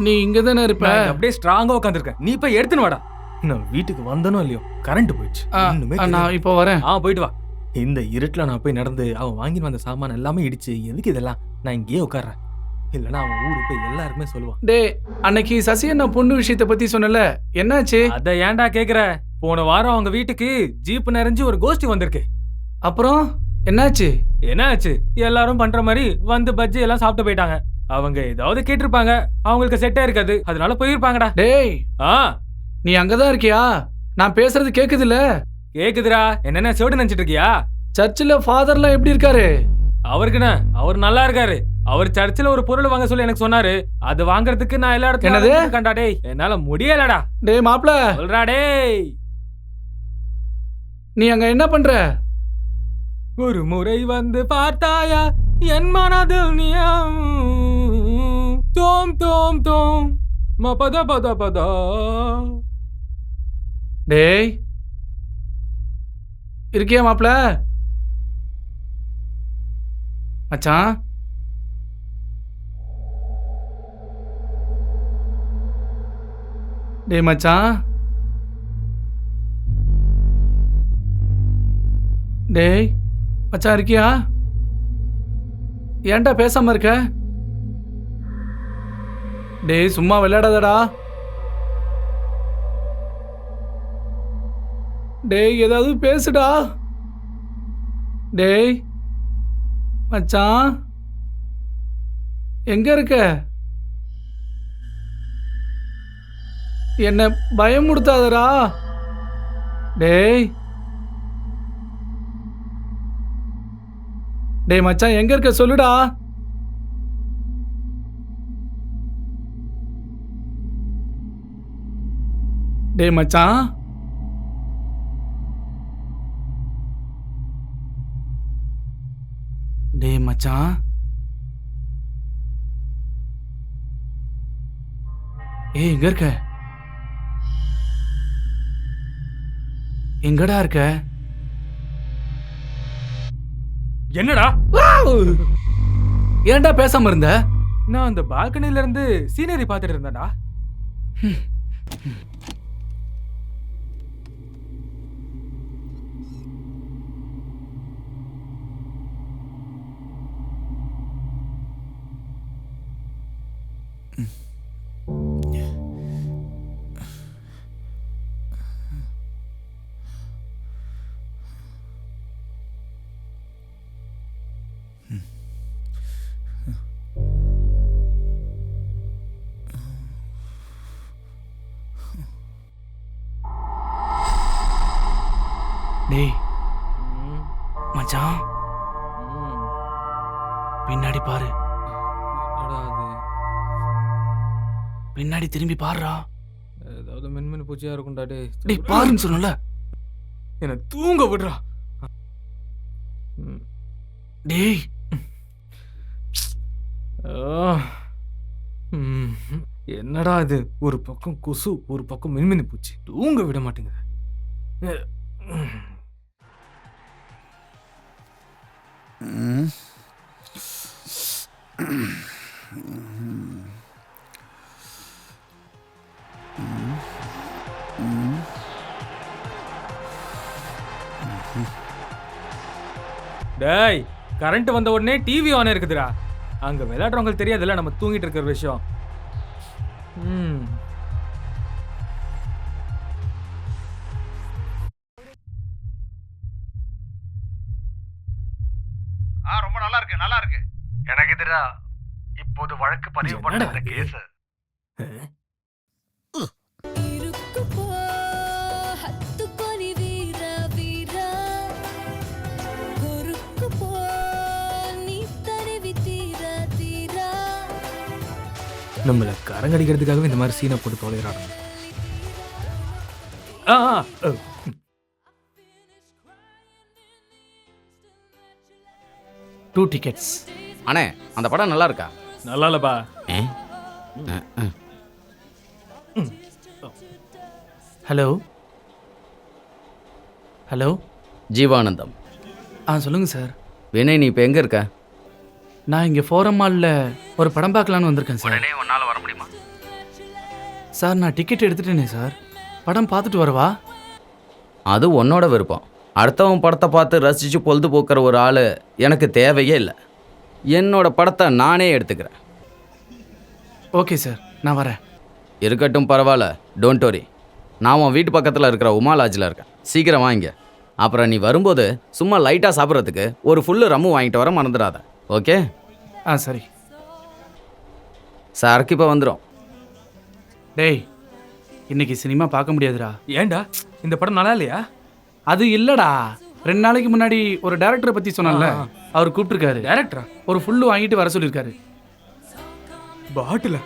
நீ இங்க தானே இருப்ப. நான் அப்படியே ஸ்ட்ராங்கா உட்கார்ந்திருக்கேன். நீ போய் எடுத்துன்னு வாடா. நான் வீட்டுக்கு வந்தனோ இல்லையோ கரண்ட் போயிடுச்சு. நான் இப்போ வரேன். போயிட்டு வா. இந்த இருட்டுல நான் போய் நடந்து அவன் வாங்கி வந்த சாமான் எல்லாமே இடிச்சு எதுக்கு இதெல்லாம்? நான் இங்கேயே உட்கார்றேன். இல்லனா அவன் ஊருக்கு போய் எல்லாருக்குமே சொல்லுவான். டேய் அன்னைக்கு சசி அண்ணா பொண்ணு விஷயத்தை பத்தி சொன்னல, என்னாச்சு? அத ஏன்டா கேக்குற? போன வாரம் அவங்க வீட்டுக்கு ஜீப் நிறைஞ்சு ஒரு கோஷ்டி வந்திருக்கு. அப்புறம் என்னாச்சு? என்னாச்சு? எல்லாரும் பண்ற மாதிரி வந்து பஜ்ஜி எல்லாம் சாப்பிட்டு போயிட்டாங்க. அவங்க ஏதாவது கேட்டிருப்பாங்க. அவங்களுக்கு செட்டே இருக்காது. அதனால போயிருப்பாங்கடா. டேய் நீ அங்கதான் இருக்கியா? நான் பேசுறது கேக்குது இல்ல? கேக்குதுடா. என்னென்ன சேடு நினைச்சிட்டு இருக்கியா? சர்ச்சில் ஃபாதர்லாம் எப்படி இருக்காரு? அவருக்குண்ணா அவர் நல்லா இருக்காரு. அவர் சர்ச்சில் ஒரு பொருள் வாங்க சொல்லி எனக்கு சொன்னாரு. அது வாங்குறதுக்கு நான் எல்லா இடத்துலயும் கண்டா. டேய் என்னால முடியலடா. டேய் மாப்ள சொல்றா. டேய் நீ அங்க என்ன பண்ற? ஒரு முறை வந்து பார்த்தாயா என் மனதில் நீயம் தோம் தோம் தோம் மபத பத பத. டேய் இருக்கியா மாப்ள? மச்சான் டேய் மச்சான். டேய் மச்சான் இருக்கியா? ஏன்டா பேசாம இருக்க? டேய் சும்மா விளையாடாதடா. டேய் ஏதாவது பேசுடா. டேய் மச்சான் எங்க இருக்க? என்ன பயமுடுத்தாதடா. டேய் டேய் மச்சான் எங்க இருக்க சொல்லுடா. டேய் மச்சான். டேய் மச்சான். ஏய் எங்க இருக்க? எங்கடா இருக்க? என்னடா? ஏன்டா பேசாம இருந்த? நான் அந்த பால்கனில இருந்து சீனரி பார்த்துட்டு இருந்தேன்டா. டேய் மச்சான் பின்னாடி பாரு. பின்னாடி திரும்பி பாருடா. ஏதாவது மின்மின் பூச்சியா இருக்கும்டா. டேய் பாருன்னு சொன்னல. என்ன தூங்க விடுறா. டேய் என்னடா இது? ஒரு பக்கம் கொசு ஒரு பக்கம் மின்மினி பூச்சி. தூங்க விட மாட்டேங்குது. டேய் கரண்ட் வந்த உடனே டிவி ஆன் இருக்குதுடா. அங்க விளையாடுறவங்களுக்கு தெரியாதுல்ல நம்ம தூங்கிட்டு இருக்கிற விஷயம். ரொம்ப நல்லா இருக்கு நல்லா இருக்கு. எனக்கு எதிரா இப்போது வழக்கு பதிவு பண்ண கேஸ் நம்மள கரங்கடிக்கிறதுக்காகவே இந்த மாதிரி சீனை போட்டு தொலைறாங்க. ஆ ஆ, அ, 2 டிக்கெட்ஸ். அண்ணே அந்த படம் நல்லா இருக்கா? நல்லா இல்லப்பா. Hello hello Jeevanandam. சொல்லுங்கள் சார். வினய், நீ இப்போ எங்கே இருக்க? நான் இங்கே ஃபோரம் மாலில் ஒரு படம் பார்க்கலான்னு வந்திருக்கேன் சார். உன்னால் வர முடியுமா? சார் நான் டிக்கெட் எடுத்துட்டேனே சார். படம் பார்த்துட்டு வரவா? அது உன்னோட விருப்பம். அடுத்தவன் படத்தை பார்த்து ரசித்து பொழுது போக்குற ஒரு ஆள் எனக்கு தேவையே இல்லை. என்னோட படத்தை நானே எடுத்துக்கிறேன். ஓகே சார், நான் வரேன். இருக்கட்டும், பரவாயில்ல, டோன்ட் வரி. நான் உன் வீட்டு பக்கத்தில் இருக்கிற உமா லாட்ஜில் இருக்கேன். சீக்கிரம் வாங்க. அப்புறம் நீ வரும்போது சும்மா லைட்டாக சாப்பிட்றதுக்கு ஒரு ஃபுல்லு ரம்மு வாங்கிட்டு வர மறந்துடாத. ஓகே? சரி. சரக்கு இப்போ வந்துடும். டேய், இன்னைக்கு சினிமா பார்க்க முடியாதுடா. ஏன்டா, இந்த படம் நல்லா இல்லையா? அது இல்லடா, 2 நாளைக்கு முன்னாடி ஒரு டைரக்டரை பற்றி சொன்னால, அவர் கூப்பிட்டுருக்காரு. டைரக்டரா? ஒரு ஃபுல்லு வாங்கிட்டு வர சொல்லியிருக்காரு. பாட்டில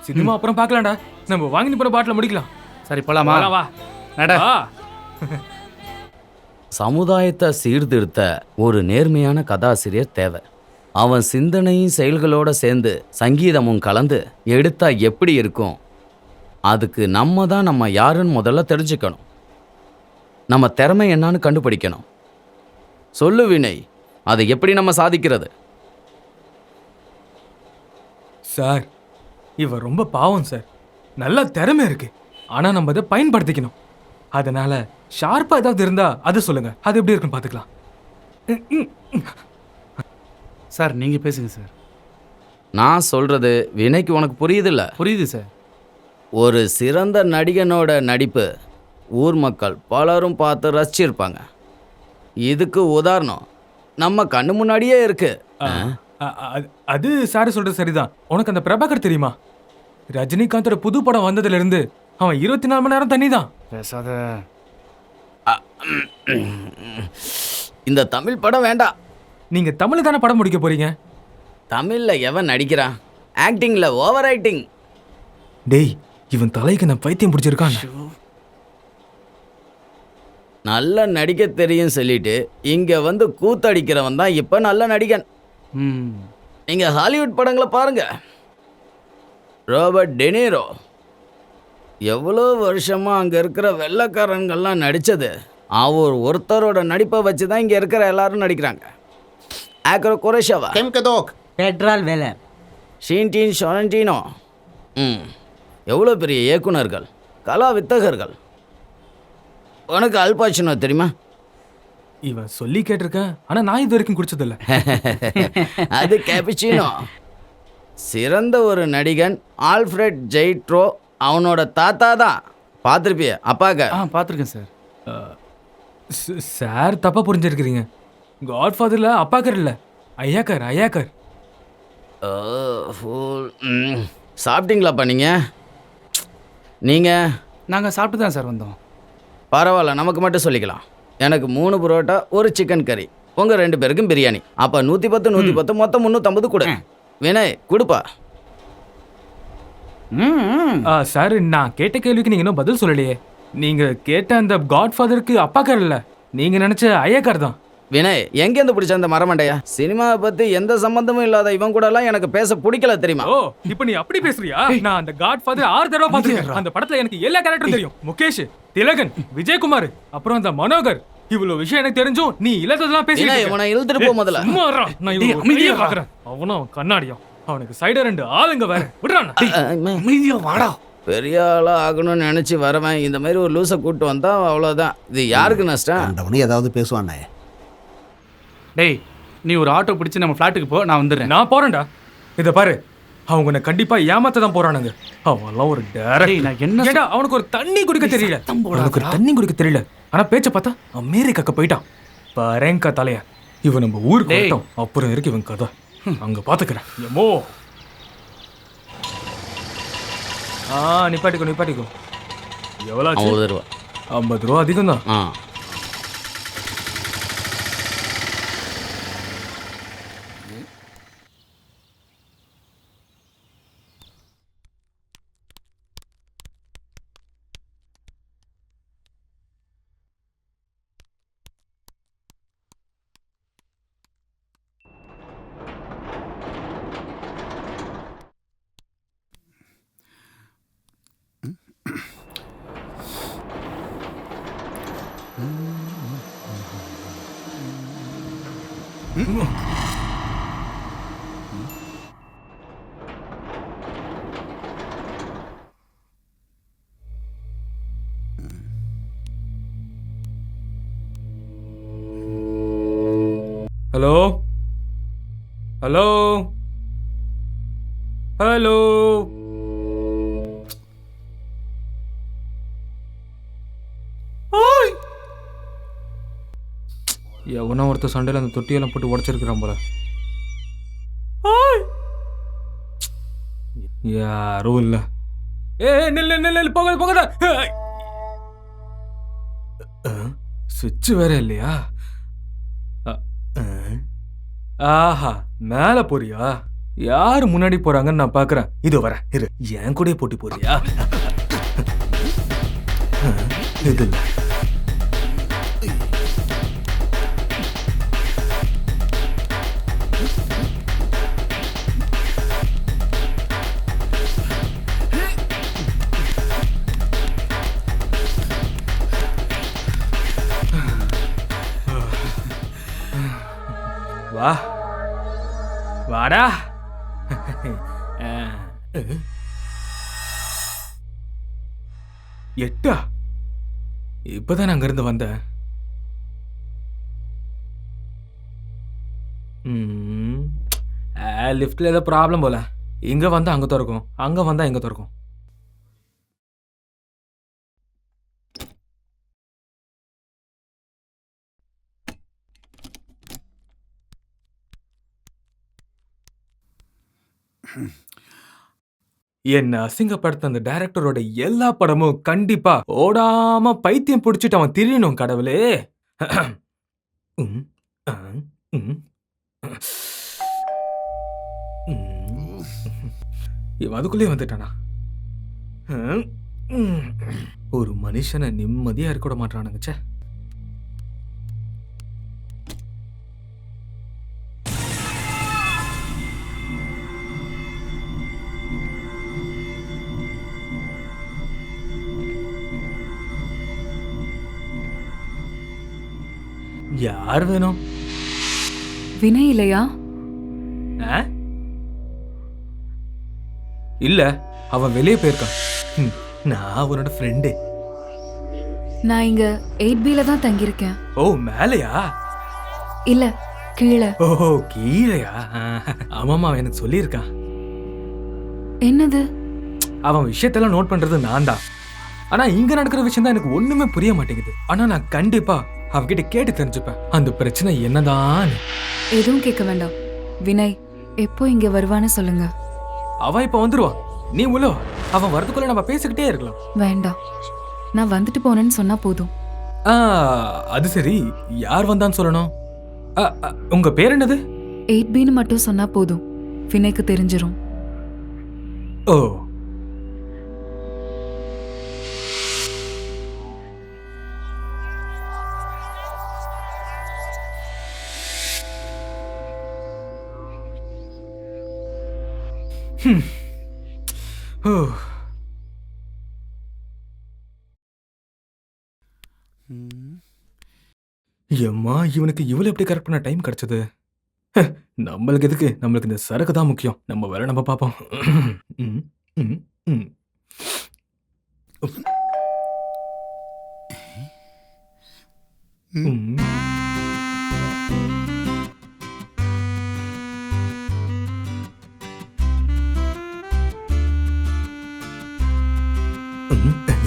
சினிமா அப்புறம் பார்க்கலாம்டா. நம்ம வாங்கி போற பாட்டில முடிக்கலாம். சரி போலாமா? வா நட. சமுதாயத்தை சீர்திருத்த ஒரு நேர்மையான கதாசிரியர் தேவை. அவன் சிந்தனையும் செயல்களோடு சேர்ந்து சங்கீதமும் கலந்து எடுத்தா எப்படி இருக்கும்? அதுக்கு நம்ம தான் நம்ம யாருன்னு முதல்ல தெரிஞ்சுக்கணும். நம்ம திறமை என்னன்னு கண்டுபிடிக்கணும். சொல்லு வினய், அதை எப்படி நம்ம சாதிக்கிறது? சார், இவ ரொம்ப பாவம் சார். நல்ல திறமை இருக்கு, ஆனா நம்ம அதை பயன்படுத்திக்கணும். அதனால ஷார்ப்பா ஏதாவது இருந்தா அது சொல்லுங்க. அது எப்படி இருக்குன்னு பாத்துக்கலாம். சார் நீங்கள் பேசுங்க சார். நான் சொல்றது வினய்க்கு உனக்கு புரியுதில்ல? புரியுது சார். ஒரு சிறந்த நடிகனோட நடிப்பு ஊர் மக்கள் பலரும் பார்த்து ரசிச்சிருப்பாங்க. இதுக்கு உதாரணம் நம்ம கண்ணு முன்னாடியே இருக்கு. அது சார் சொல்றது சரிதான். உனக்கு அந்த பிரபாகர் தெரியுமா? ரஜினிகாந்தோட புது படம் வந்ததுல இருந்து அவன் 24 மணி நேரம் தண்ணி தான். பேசாத. இந்த தமிழ் படம் வேண்டாம். நீங்க தமிழ் தானே படம் முடிக்க போறீங்க? தமிழ்ல எவன் நடிக்கிறான்? ஆக்டிங்ல ஓவர் ஆக்டிங். டேய், இவன் தலைக்கு நான் பைத்தியம் பிடிச்சிருக்கான். நல்ல நடிக்க தெரியும் சொல்லிட்டு இங்க வந்து கூத்தடிக்கிறவன் தான் இப்ப நல்ல நடிகன். நீங்க ஹாலிவுட் படங்களை பாருங்க. ராபர்ட் டெனீரோ எவ்வளோ வருஷமா அங்க இருக்கிற வெள்ளைக்காரன்கள்லாம் நடிச்சது அவர் ஒருத்தரோட நடிப்பை வச்சு தான் இங்க இருக்கிற எல்லாரும் நடிக்கிறாங்க. ஆக்ரோ குரேஷவா, பெட்ரால் வேலை, ஷீன்டீன் ஷொரண்டினோ, எவ்வளோ பெரிய இயக்குனர்கள், கலா வித்தகர்கள். உனக்கு அல்பாச்சினோ தெரியுமா? இவன் சொல்லி கேட்டிருக்கேன், ஆனா நான் இது வரைக்கும் குடிச்சதில்ல. அது கேபிச்சினோ. சிறந்த ஒரு நடிகன் ஆல்ஃபிரட் ஜெய்ட்ரோ அவனோட தாத்தா தான். பார்த்துருப்பிய அப்பாக்க? பார்த்துருக்கேன் சார். சார் தப்பா புரிஞ்சிருக்கிறீங்க. காட்ஃபாதர்ல அப்பாக்கர் இல்ல, ஐயாக்கர். ஐயாக்கர். சாப்பிட்டீங்களாப்பா நீங்கள்? நாங்கள் சாப்பிட்டு தான் சார் வந்தோம். பரவாயில்ல, நமக்கு மட்டும் சொல்லிக்கலாம். எனக்கு 3 புரோட்டா, 1 சிக்கன் கறி, உங்கள் 2 பேருக்கும் பிரியாணி. அப்போ 110 110 மொத்தம் 350 கொடு. வினய் கொடுப்பா. சார், நான் கேட்ட கேள்விக்கு நீங்க இன்னும் பதில் சொல்லலையே. நீங்க கேட்ட அந்த காட்ஃபாதருக்கு அப்பாக்கர் இல்ல, நீங்க நினைச்ச ஐயாக்கார் தான். வினய், எங்கேருந்து பிடிச்ச அந்த மரமண்டையா? சினிமாவை பத்தி எந்த சம்பந்தமும் இல்லாத இவன் கூட எல்லாம் எனக்கு பேச பிடிக்கல தெரியுமா? ஓ, இப்போ நீ அப்படி பேசுறியா? நான் அந்த காட்ஃபாதர் 6 தடவை பார்த்திருக்கேன். அந்த படத்துல எனக்கு எல்லா கேரக்டரும் தெரியும். முகேஷ், திலகன், விஜயகுமார், அப்புறம் அந்த மனோகர். இவ்வளவு விஷயம் எனக்கு தெரிஞ்சும் நீ இல்லாததெல்லாம் பேசிட்டு இருக்க. இவனை இழுத்துட்டு போ முதல்ல. சும்மா இருடா, நான் இவனை அமைதியா பார்க்கறேன். அவனும் கண்ணாடியும், அவனுக்கு சைடு 2 ஆளுங்க வேற. விடுறான். அமைதியா வாடா. பெரிய ஆளா ஆகணும்னு நினைச்சு வரவன் இந்த மாதிரி ஒரு லூசை கூட்டு வந்தா அவ்வளவுதான். இது யாருக்கு நஷ்டம்? கண்டவனே ஏதாவது பேசுவானே. டேய், நீ ஒரு ஆட்டோ பிடிச்சி நம்ம ஃப்ளாட்டுக்கு போ, நான் வந்துடுறேன். நான் போறேன்டா. இதை பாரு, அவங்க உன்னை கண்டிப்பா ஏமாத்த தான் போறானுங்க. அவன்லாம் ஒரு டைரக்டர். நான் என்ன ஏண்டா, அவனுக்கு ஒரு தண்ணி குடிக்க தெரியல. அவனுக்கு ஒரு தண்ணி குடிக்க தெரியல. ஆனா பேச்ச பார்த்தா அமெரிக்காக்கு போயிட்டான். பாருங்க தலைய. இவன் நம்ம ஊருக்கு வரட்டும், அப்புறம் இருக்கு இவன் கதை. அங்க பாத்துக்கிறேன். எம்மோ. நிப்பாட்டிக்கோ. எவ்வளோ? 50 ரூபா. 50 ரூபா அதிகம் தான். ஹலோ ஹலோ ஹலோ எவனோ ஒருத்தர் சண்டையில் அந்த தொட்டியெல்லாம் போட்டு உடச்சிருக்கிறான் போல. யாரும் இல்லை. நில்லு நில்லு, போகாத போகாத. சுவிட்ச் வேற இல்லையா? ஆஹா, மேல போறியா? யாரு முன்னாடி போறாங்கன்னு நான் பாக்குறேன். இது வரேன் இரு. என் கூட போட்டி போறியா? இது இல்ல. வா வாடா. எட்டா? இப்பதான் அங்கிருந்து வந்தேன். லிஃப்ட்ல ஏதோ ப்ராப்ளம் போல. இங்க வந்தா அங்க திறக்கும், அங்க வந்தா இங்க திறக்கும். என்ன அசிங்கப்படுத்த அந்த டைரக்டரோட எல்லா படமும் கண்டிப்பா ஓடாம பைத்தியம் பிடிச்சிட்டு அவன் திரியணும் கடவுளே. இவன் அதுக்குள்ளே வந்துட்டானா? ஒரு மனுஷனை நிம்மதியா இருக்க விட மாட்டானுங்க. ச்சே. யார் வேணும்? வினய் இல்லையா? இல்ல, அவன் வெளியே போயிருக்கான். நான் அவனோட ஃப்ரெண்டு. நான் இங்க 8Bல தான் தங்கியிருக்கேன். ஓ, மேலையா? இல்ல, கீழே. ஓ, கீழையா? ஆமாமா, அவன் எனக்கு சொல்லியிருக்கான். என்னது? அவன் விஷயத்தெல்லாம் நோட் பண்றது நான் தான். ஆனா இங்க நடக்கிற விஷயம் தான் எனக்கு ஒண்ணுமே புரிய மாட்டேங்குது. ஆனா நான் கண்டிப்பா அவகிட்ட கேட்டு தெரிஞ்சுப்பேன் அந்த பிரச்சனை என்னதான். எதுவும் கேட்க வேண்டாம். வினய் எப்போ இங்க வருவான்னு சொல்லுங்க. அவன் இப்ப வந்துருவான். நீ உள்ள வா. அவன் வரதுக்குள்ள நம்ம பேசிக்கிட்டே இருக்கலாம். வேண்டாம், நான் வந்துட்டு போனேன்னு சொன்னா போதும். அது சரி, யார் வந்தான்னு சொல்லணும். உங்க பேர் என்னது? 8Bன்னு மட்டும் சொன்னா போதும், வினய்க்கு தெரிஞ்சிரும். ஓ, எம்மா, இவனுக்கு இவ்வளவு எப்படி கரெக்ட் பண்ண டைம் கிடைச்சது? நம்மளுக்கு எதுக்கு? நம்மளுக்கு இந்த சரக்கு தான் முக்கியம். நம்ம வேற நம்ம பார்ப்போம்.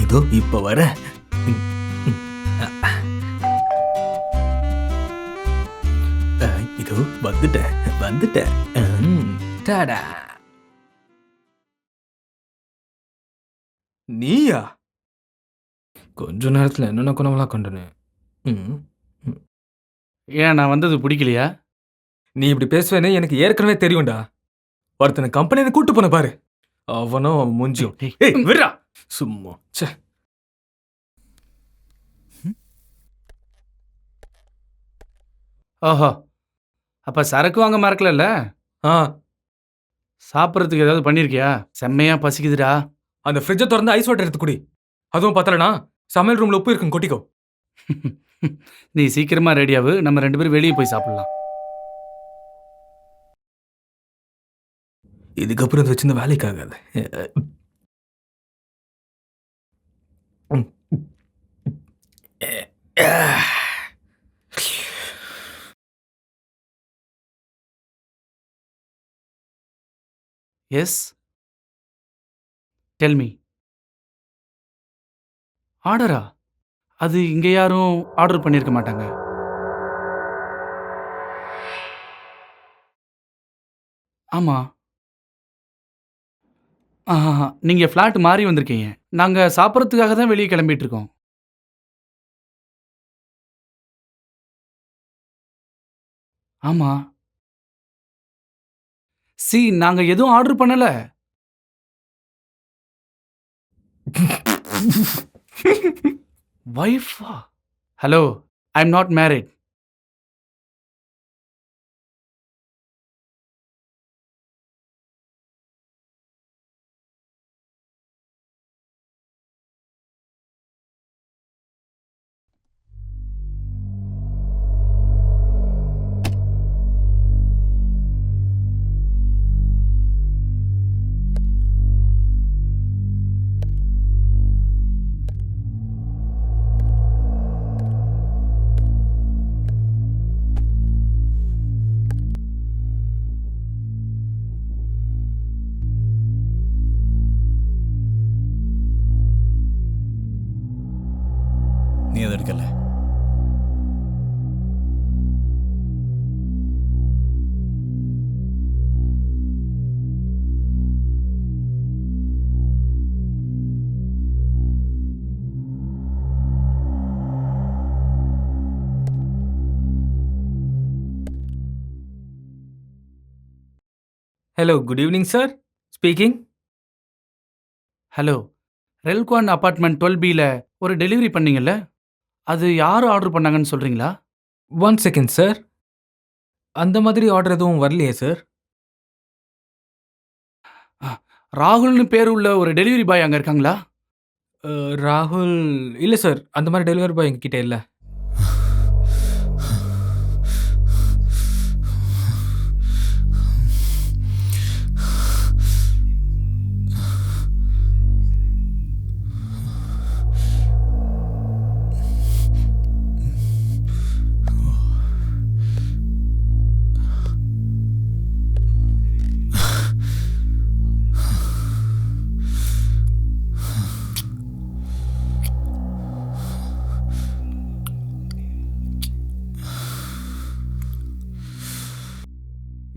இதோ இப்ப வர. இதோ வந்துட்டேன். டாடா. நீயா? கொஞ்ச நேரத்துல என்னென்ன குணமெல்லாம் கண்டனு. ஏன் நான் வந்தது பிடிக்கலையா? நீ இப்படி பேசுவேன்னு எனக்கு ஏற்கனவே தெரியும்டா. ஒருத்தனை கம்பெனியில கூட்டு போன பாரு. அவனும் அவன் மூஞ்சியும். ஏய் விடுடா. சும்மா. ச்சே. ஓஹோ, அப்ப சரக்கு வாங்க மறக்கல. சாப்பிட்றதுக்கு ஏதாவது பண்ணிருக்கியா? செம்மையா பசிக்குதுடா. அந்த ஃப்ரிட்ஜை திறந்து ஐஸ் வாட்டர் எடுத்து குடி. அதுவும் பத்தலனா சமையல் ரூம்ல உப்பு இருக்கும், கொட்டிக்கோ. நீ சீக்கிரமா ரெடியாவு, நம்ம 2 பேரும் வெளியே போய் சாப்பிடலாம். இதுக்கப்புறம் இது வச்சிருந்த வேலைக்கு ஆகாது. Yes, tell me. ஆர்டரா? அது இங்கே யாரும் ஆர்டர் பண்ணியிருக்க மாட்டாங்க. ஆமா. ஆஹா, நீங்க ஃப்ளாட் மாறி வந்திருக்கீங்க. நாங்க சாப்பிட்றதுக்காக தான் வெளியே கிளம்பிட்டு இருக்கோம். ஆமா. நாங்க எதுவும் ஆர்டர் பண்ணல. வைஃபா? Hello, I am not married. நீ அதை எடுக்கல. Hello, good evening sir. Speaking. Hello, ரெல்குவான் அபார்ட்மெண்ட் 12Bல ஒரு டெலிவரி பண்ணீங்கல்ல, அது யார் ஆர்டர் பண்ணாங்கன்னு சொல்றீங்களா? 1 செகண்ட் சார். அந்த மாதிரி ஆர்டர் எதுவும் வரலையே சார். ராகுல்னு பேர் உள்ள ஒரு டெலிவரி பாய் அங்கே இருக்காங்களா? ராகுல் இல்லை சார், அந்த மாதிரி டெலிவரி பாய் எங்ககிட்ட இல்லை.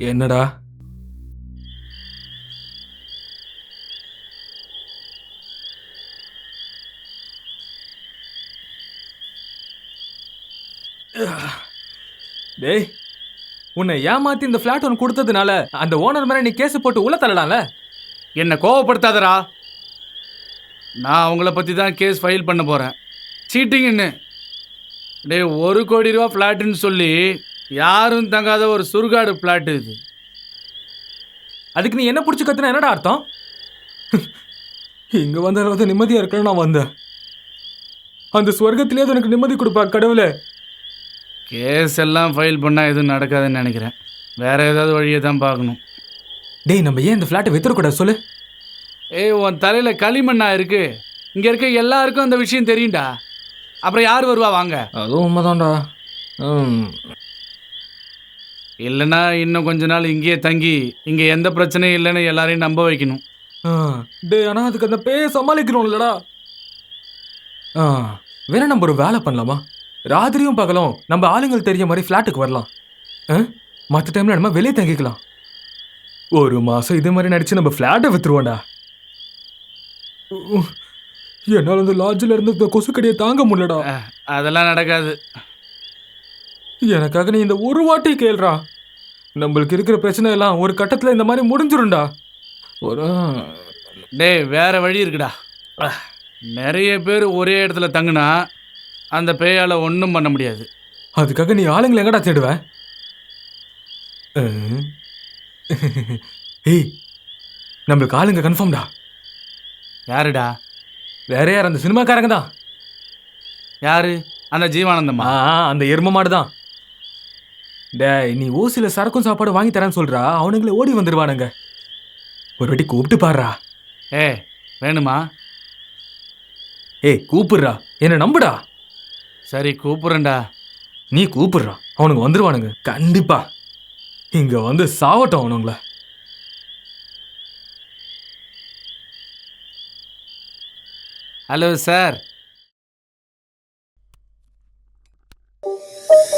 என்னடா? டேய், உன்னை ஏமாத்தி இந்த ஃபிளாட் ஒன்று கொடுத்ததுனால அந்த ஓனர் மேல நீ கேஸ் போட்டு உள்ள தள்ளலாம்ல. என்னை கோவப்படுத்தாதடா. நான் அவங்கள பற்றி தான் கேஸ் ஃபைல் பண்ண போகிறேன். சீட்டிங்னு. டே, 1 கோடி ரூபா ஃப்ளாட்டுன்னு சொல்லி யாரும் தங்காத ஒரு சுடுகாடு ஃப்ளாட்டு இது. அதுக்கு நீ என்ன பிடிச்சி கத்துனா என்னடா அர்த்தம்? இங்க வந்தாலும் நிம்மதியா இருக்கணும் நான் வந்தேன். அந்த ஸ்வர்க்கத்திலேயே எனக்கு நிம்மதி கொடுப்பா கடவுளே. கேஸ் எல்லாம் ஃபைல் பண்ணால் எதுவும் நடக்காதுன்னு நினைக்கிறேன். வேற ஏதாவது வழியை தான் பார்க்கணும். டேய், நம்ம ஏன் இந்த ஃப்ளாட்டை வித்துறக்கூடாது சொல்லு. உன் தலையில் களிமண்ணா இருக்கு. இங்கே இருக்க எல்லாருக்கும் அந்த விஷயம் தெரியும்டா. அப்புறம் யார் வருவா? வாங்க. அதுவும் உண்மைதான்டா. இல்லைன்னா இன்னும் கொஞ்ச நாள் இங்கேயே தங்கி இங்கே எந்த பிரச்சனையும் இல்லைன்னு எல்லாரையும் நம்ப வைக்கணும். டேய், ஆனால் அதுக்கு அந்த பேயை சமாளிக்கணும் இல்லடா. வேற நம்ம ஒரு வேலை பண்ணலாமா? ராத்திரியும் பகலும் நம்ம ஆளுங்கள் தெரிய மாதிரி ஃப்ளாட்டுக்கு வரலாம். மற்ற டைம்ல நம்ம வெளியே தங்கிக்கலாம். 1 மாசம் இதே மாதிரி நடிச்சு நம்ம ஃப்ளாட்டை வித்துருவோம்டா. என்னால் அந்த லாட்ஜில் இருந்து இந்த கொசுக்கடியை தாங்க முடியலடா. அதெல்லாம் நடக்காது. எனக்காக நீ இந்த ஒரு வாட்டி கேள்றா. நம்மளுக்கு இருக்கிற பிரச்சனை எல்லாம் ஒரு கட்டத்தில் இந்த மாதிரி முடிஞ்சிரும்டா. டேய், வேற வழி இருக்குடா. நிறைய பேர் ஒரே இடத்துல தங்குனா அந்த பேயால் ஒன்றும் பண்ண முடியாது. அதுக்காக நீ ஆளுங்களை எங்கடா தேடுவ? ஏய், நம்மளுக்கு ஆளுங்க கன்ஃபார்ம்டா. யாருடா? வேற யார்? அந்த சினிமாக்காரங்க தான். யாரு? அந்த ஜீவானந்தம்மா? அந்த எரும மாடு தான். டேய், நீ ஓசியில் சரக்கும் சாப்பாடு வாங்கி தரேன்னு சொல்றா, அவனுங்களே ஓடி வந்துடுவானுங்க. ஒரு வாட்டி கூப்பிட்டு பாடுறா. வேணுமா? ஏய் கூப்பிடுறா, என்ன நம்புடா. சரி கூப்பிடுறேன்டா. நீ கூப்பிடுறா, அவனுங்க வந்துருவானுங்க கண்டிப்பா. இங்க வந்து சாவட்டும் அவனுங்கள. Hello sir.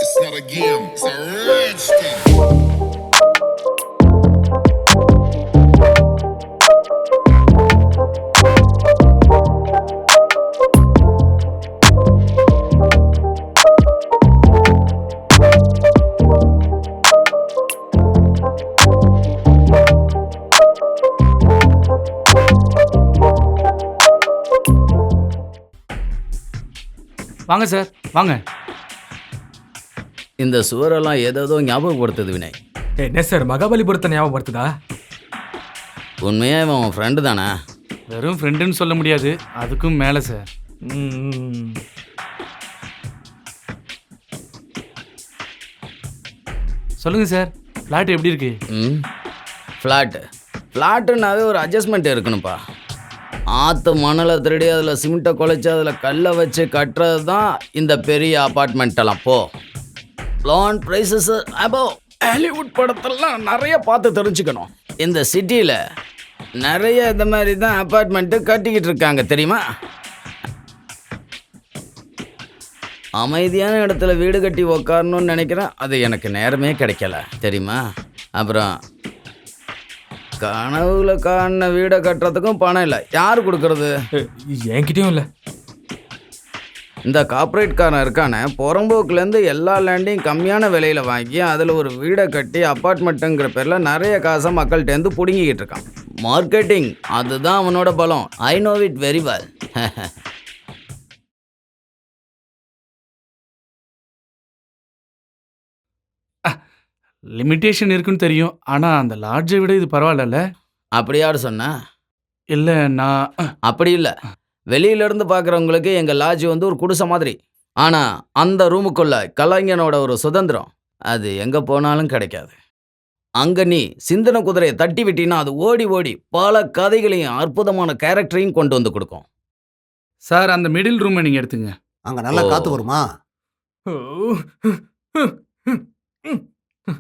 It's not a game, it's a rich thing. வாங்க சார் வாங்க. இந்த சுவரெல்லாம் ஏதோ ஞாபகப்படுத்துது வினய். என்ன சார் மகாபலிபுரத்தை ஞாபகப்படுத்துதா? உண்மையா இவன் ஃப்ரெண்டு தானே? வெறும் ஃப்ரெண்டுன்னு சொல்ல முடியாது, அதுக்கும் மேலே சார். சொல்லுங்க சார், ஃப்ளாட் எப்படி இருக்கு? ஃப்ளாட்டுனாவே ஒரு அட்ஜஸ்ட்மெண்ட் இருக்கணும்ப்பா. ஆற்று மணலை திருடி அதில் சிமெண்ட்டை குழைச்சி அதில் கல்லை வச்சு கட்டுறது தான் இந்த பெரிய அப்பார்ட்மெண்ட்டெல்லாம். லான் ப்ரைஸஸ் அபவ். ஹாலிவுட் படத்தெல்லாம் நிறைய பார்த்து தெரிஞ்சுக்கணும். இந்த சிட்டியில் நிறைய இந்த மாதிரி தான் அப்பார்ட்மெண்ட்டு கட்டிக்கிட்டு இருக்காங்க தெரியுமா? அமைதியான இடத்துல வீடு கட்டி உக்காரணும்னு நினைக்கிறேன், அது எனக்கு நேரமே கிடைக்கல தெரியுமா? அப்புறம் கனவுல காண வீடை கட்டுறதுக்கும் பணம் இல்லை. யார் கொடுக்கறது? என்கிட்டயும் இல்லை. இந்த கார்ப்பரேட்காரன் இருக்கானே, புறம்போக்குலேருந்து எல்லா லேண்டையும் கம்மியான விலையில் வாங்கி அதில் ஒரு வீடை கட்டி அப்பார்ட்மெண்ட்டுங்கிற பேரில் நிறைய காசை மக்கள்கிட்டேருந்து பிடுங்கிக்கிட்டு இருக்கான். மார்க்கெட்டிங், அதுதான் அவனோட பலம். I know it very well. Limitation இருக்குன்னு தெரியும், ஆனால் அந்த லாட்ஜை விட இது பரவாயில்லல்ல? அப்படி யார் சொன்னா? இல்லை நான் அப்படி இல்லை. வெளியிலேருந்து பார்க்குறவங்களுக்கு எங்கள் லாட்ஜ் வந்து ஒரு குடிசை மாதிரி. ஆனால் அந்த ரூமுக்குள்ள கலைஞனோட ஒரு சுதந்திரம் அது எங்கே போனாலும் கிடைக்காது. அங்கே நீ சிந்தனை குதிரையை தட்டி விட்டினா அது ஓடி ஓடி பல கதைகளையும் அற்புதமான கேரக்டரையும் கொண்டு வந்து கொடுக்கும். சார், அந்த மிடில் ரூமை நீங்கள் எடுத்துங்க. அங்கே நல்லா காற்று வருமா?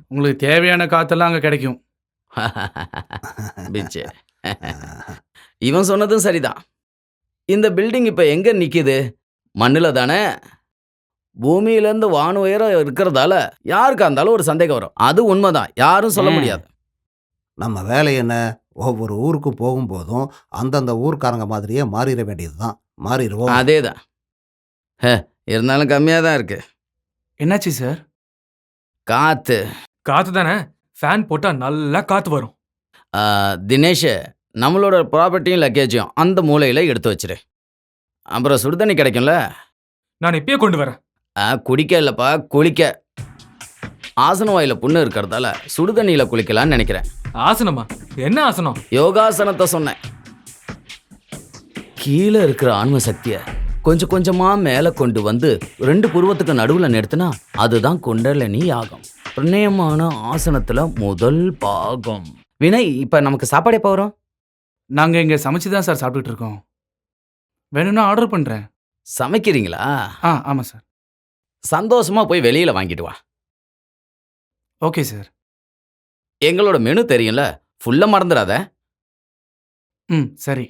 உங்களுக்கு தேவையான காற்றெல்லாம் அங்கே கிடைக்கும். பிச்சே, இவன் சொன்னதும் சரிதான். இந்த பில்டிங் இப்போ எங்கே நிற்கிது? மண்ணில் தானே. பூமியிலேருந்து வான உயரம் இருக்கிறதால யாருக்கா இருந்தாலும் ஒரு சந்தேகம் வரும். அது உண்மைதான், யாரும் சொல்ல முடியாது. நம்ம வேலை என்ன? ஒவ்வொரு ஊருக்கும் போகும்போதும் அந்தந்த ஊர்க்காரங்க மாதிரியே மாறிட வேண்டியது தான். மாறிடுவோம். அதே தான். இருந்தாலும் கம்மியாக தான் இருக்கு. என்னாச்சு சார்? காத்து தானே, ஃபேன் போட்டா நல்லா காத்து வரும். தினேஷ், நம்மளோட ப்ராப்பர்ட்டியும் லக்கேஜையும் அந்த மூலையில் எடுத்து வச்சிரு. அப்புறம் சுடுதண்ணி கிடைக்கும்ல? நான் இப்பயே கொண்டு வரேன். குடிக்க இல்லைப்பா, குளிக்க. ஆசன வாயில் புண்ணு இருக்கிறதால சுடுதண்ணியில் குளிக்கலான்னு நினைக்கிறேன். ஆசனமா? என்ன ஆசனம்? யோகாசனத்தை சொன்னேன். கீழே இருக்கிற ஆன்ம சக்தியை கொஞ்சம் கொஞ்சமாக மேலே கொண்டு வந்து 2 புருவத்துக்கு நடுவில் நிறுத்தினா அதுதான் குண்டலினி யாகம். பிரணயமான ஆசனத்தில் முதல் பாகம். வினய், இப்போ நமக்கு சாப்பாடு எப்போ வரும்? நாங்கள் இங்கே சமைச்சு தான் சார் சாப்பிட்டுட்டு இருக்கோம். வேணும்னா ஆர்டர் பண்ணுறேன். சமைக்கிறீங்களா? ஆமாம் சார். சந்தோஷமாக போய் வெளியில் வாங்கிட்டு வா. Okay sir. எங்களோட மெனு தெரியும்ல, ஃபுல்லாக மறந்துடாத. சரி.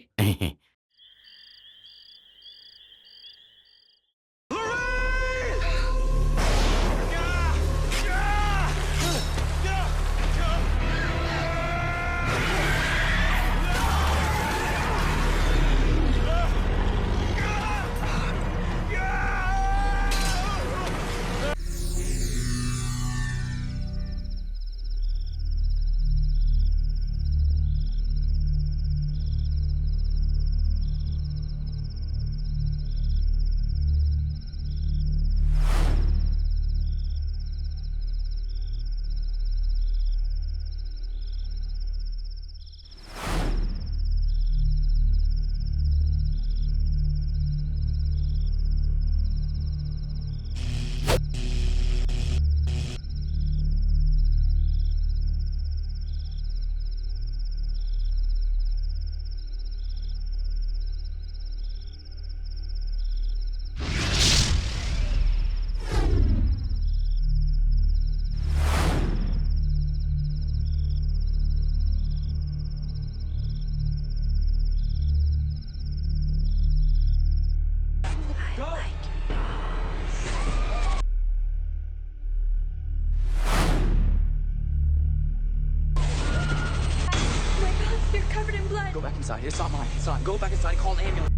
Go back inside. It's not mine. It's not. Go back inside. Call an ambulance.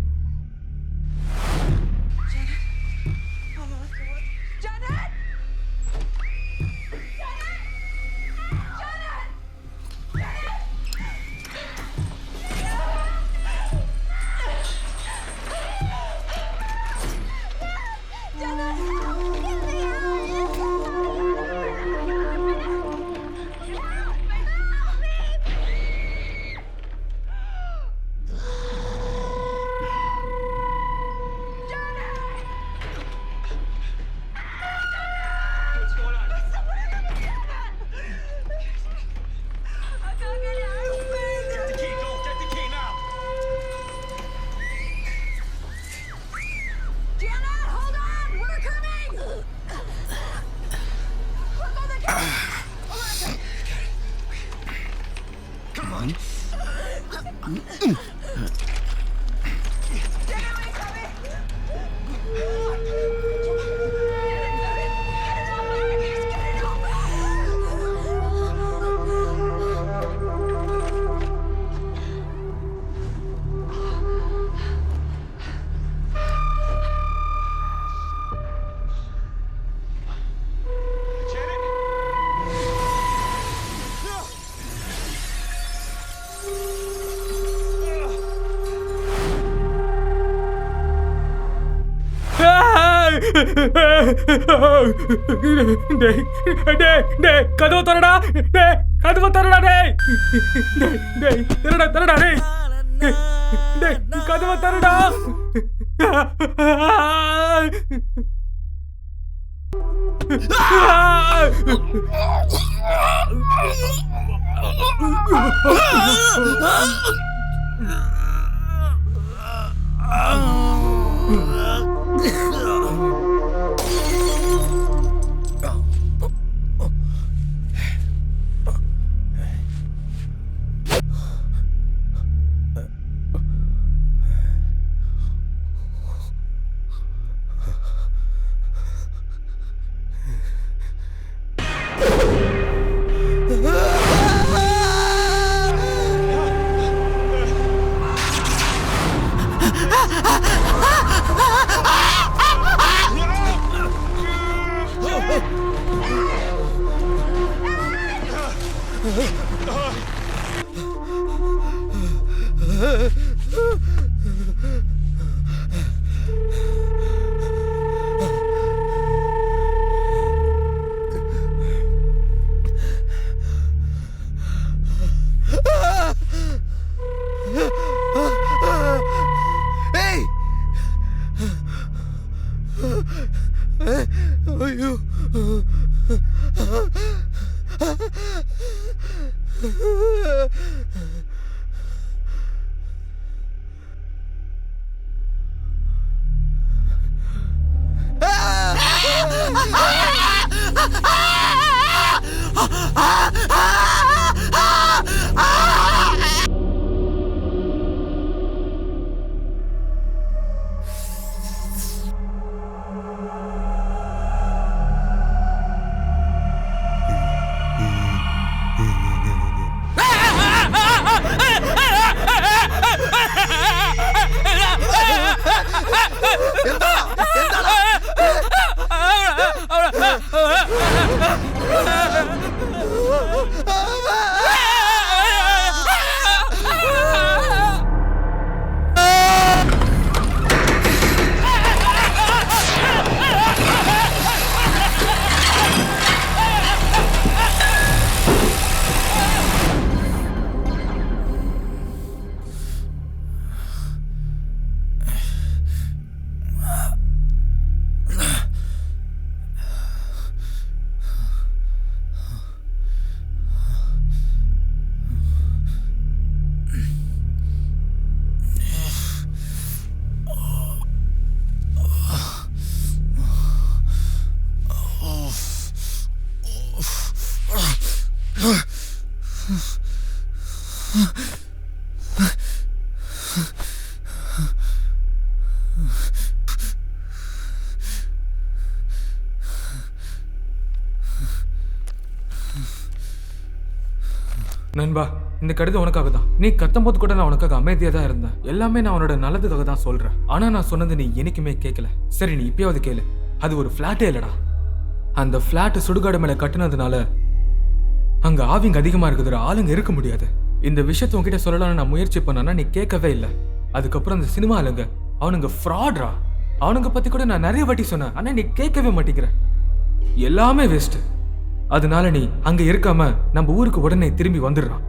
கதவு தரடா, கதவு தரடா, தரடா, கதவு தரடா. நண்பா, இந்த கடிதம் உனக்காக தான். நீ கத்தும்போது கூட நான் உனக்காக அமைதியா தான் இருந்தேன். எல்லாமே நான் உன்னோட நல்லதுக்காக தான் சொல்றேன். ஆனா நான் சொன்னது நீ என்னைக்குமே கேட்கல. சரி, நீ இப்பயாவது கேளு. அது ஒரு ஃபிளாட்டே இல்லடா. அந்த ஃபிளாட் சுடுகாடு மேல கட்டுனதுனால அங்க ஆவிங்க அதிகமா இருக்குதுற ஆளுங்க இருக்க முடியாது. இந்த விஷயத்த உன்கிட்ட சொல்லலாம்னு நான் முயற்சி பண்ணனா நீ கேட்கவே இல்லை. அதுக்கப்புறம் அந்த சினிமா ஆளுங்க அவனுங்க ஃப்ராட்ரா. அவனுங்க பத்தி கூட நான் நிறைய வாட்டி சொன்னேன். ஆனா நீ கேட்கவே மாட்டேங்கிற. எல்லாமே வேஸ்ட். அதனால நீ அங்க இருக்காம நம்ம ஊருக்கு உடனே திரும்பி வந்துடுறான்.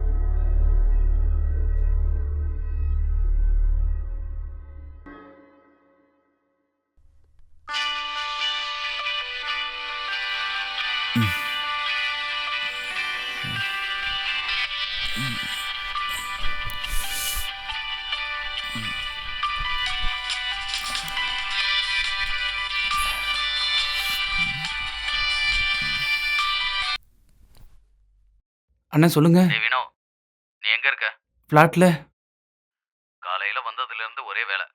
அண்ணன் சொல்லுங்க. வினோ, நீ எங்க இருக்க? ஃப்ளாட்ல. காலையில வந்ததுல இருந்து ஒரே வேலை.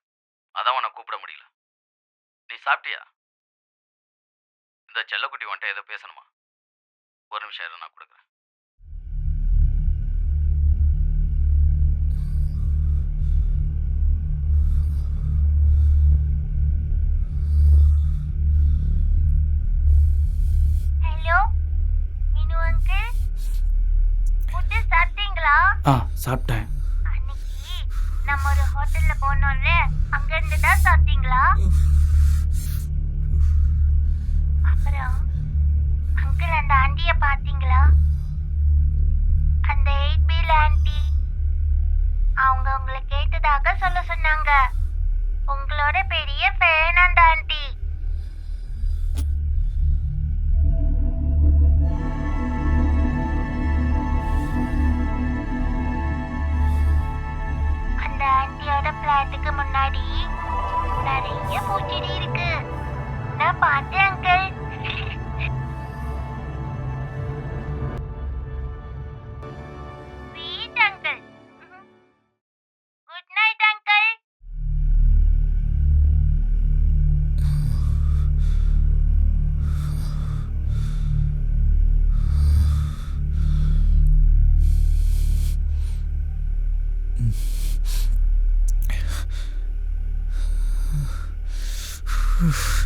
அதான் உன்னை கூப்பிட முடியல. நீ சாப்பிட்டியா? இந்த செல்லக்குட்டி உன்ட்ட ஏதோ பேசணுமா? ஒரு நிமிஷம் இரு, நான் கொடுக்குறேன். ஹலோ மீனு அங்கிள், ஃபுட்டு சாப்பிட்டீங்களா? சாப்பிட்டேன். அன்னைக்கு நம்ம ஒரு ஹோட்டல்ல போனோம்ல, அங்க இருந்து தான் சாப்பிட்டீங்களா? அப்புறம் அங்கிள் அந்த ஆண்டிய பாத்தீங்களா? அந்த 8B ஆண்டி அவங்க உங்களை கேட்டதாக சொல்ல சொன்னாங்க. உங்களோட பெரிய ஃபேன் அந்த ஆண்டி. அந்த ஆண்டியோட பிளாட்டுக்கு முன்னாடி நிறைய பூச்செடி இருக்கு. நான் பார்த்தேன் uncle. Sweet uncle. Good night uncle. Oof.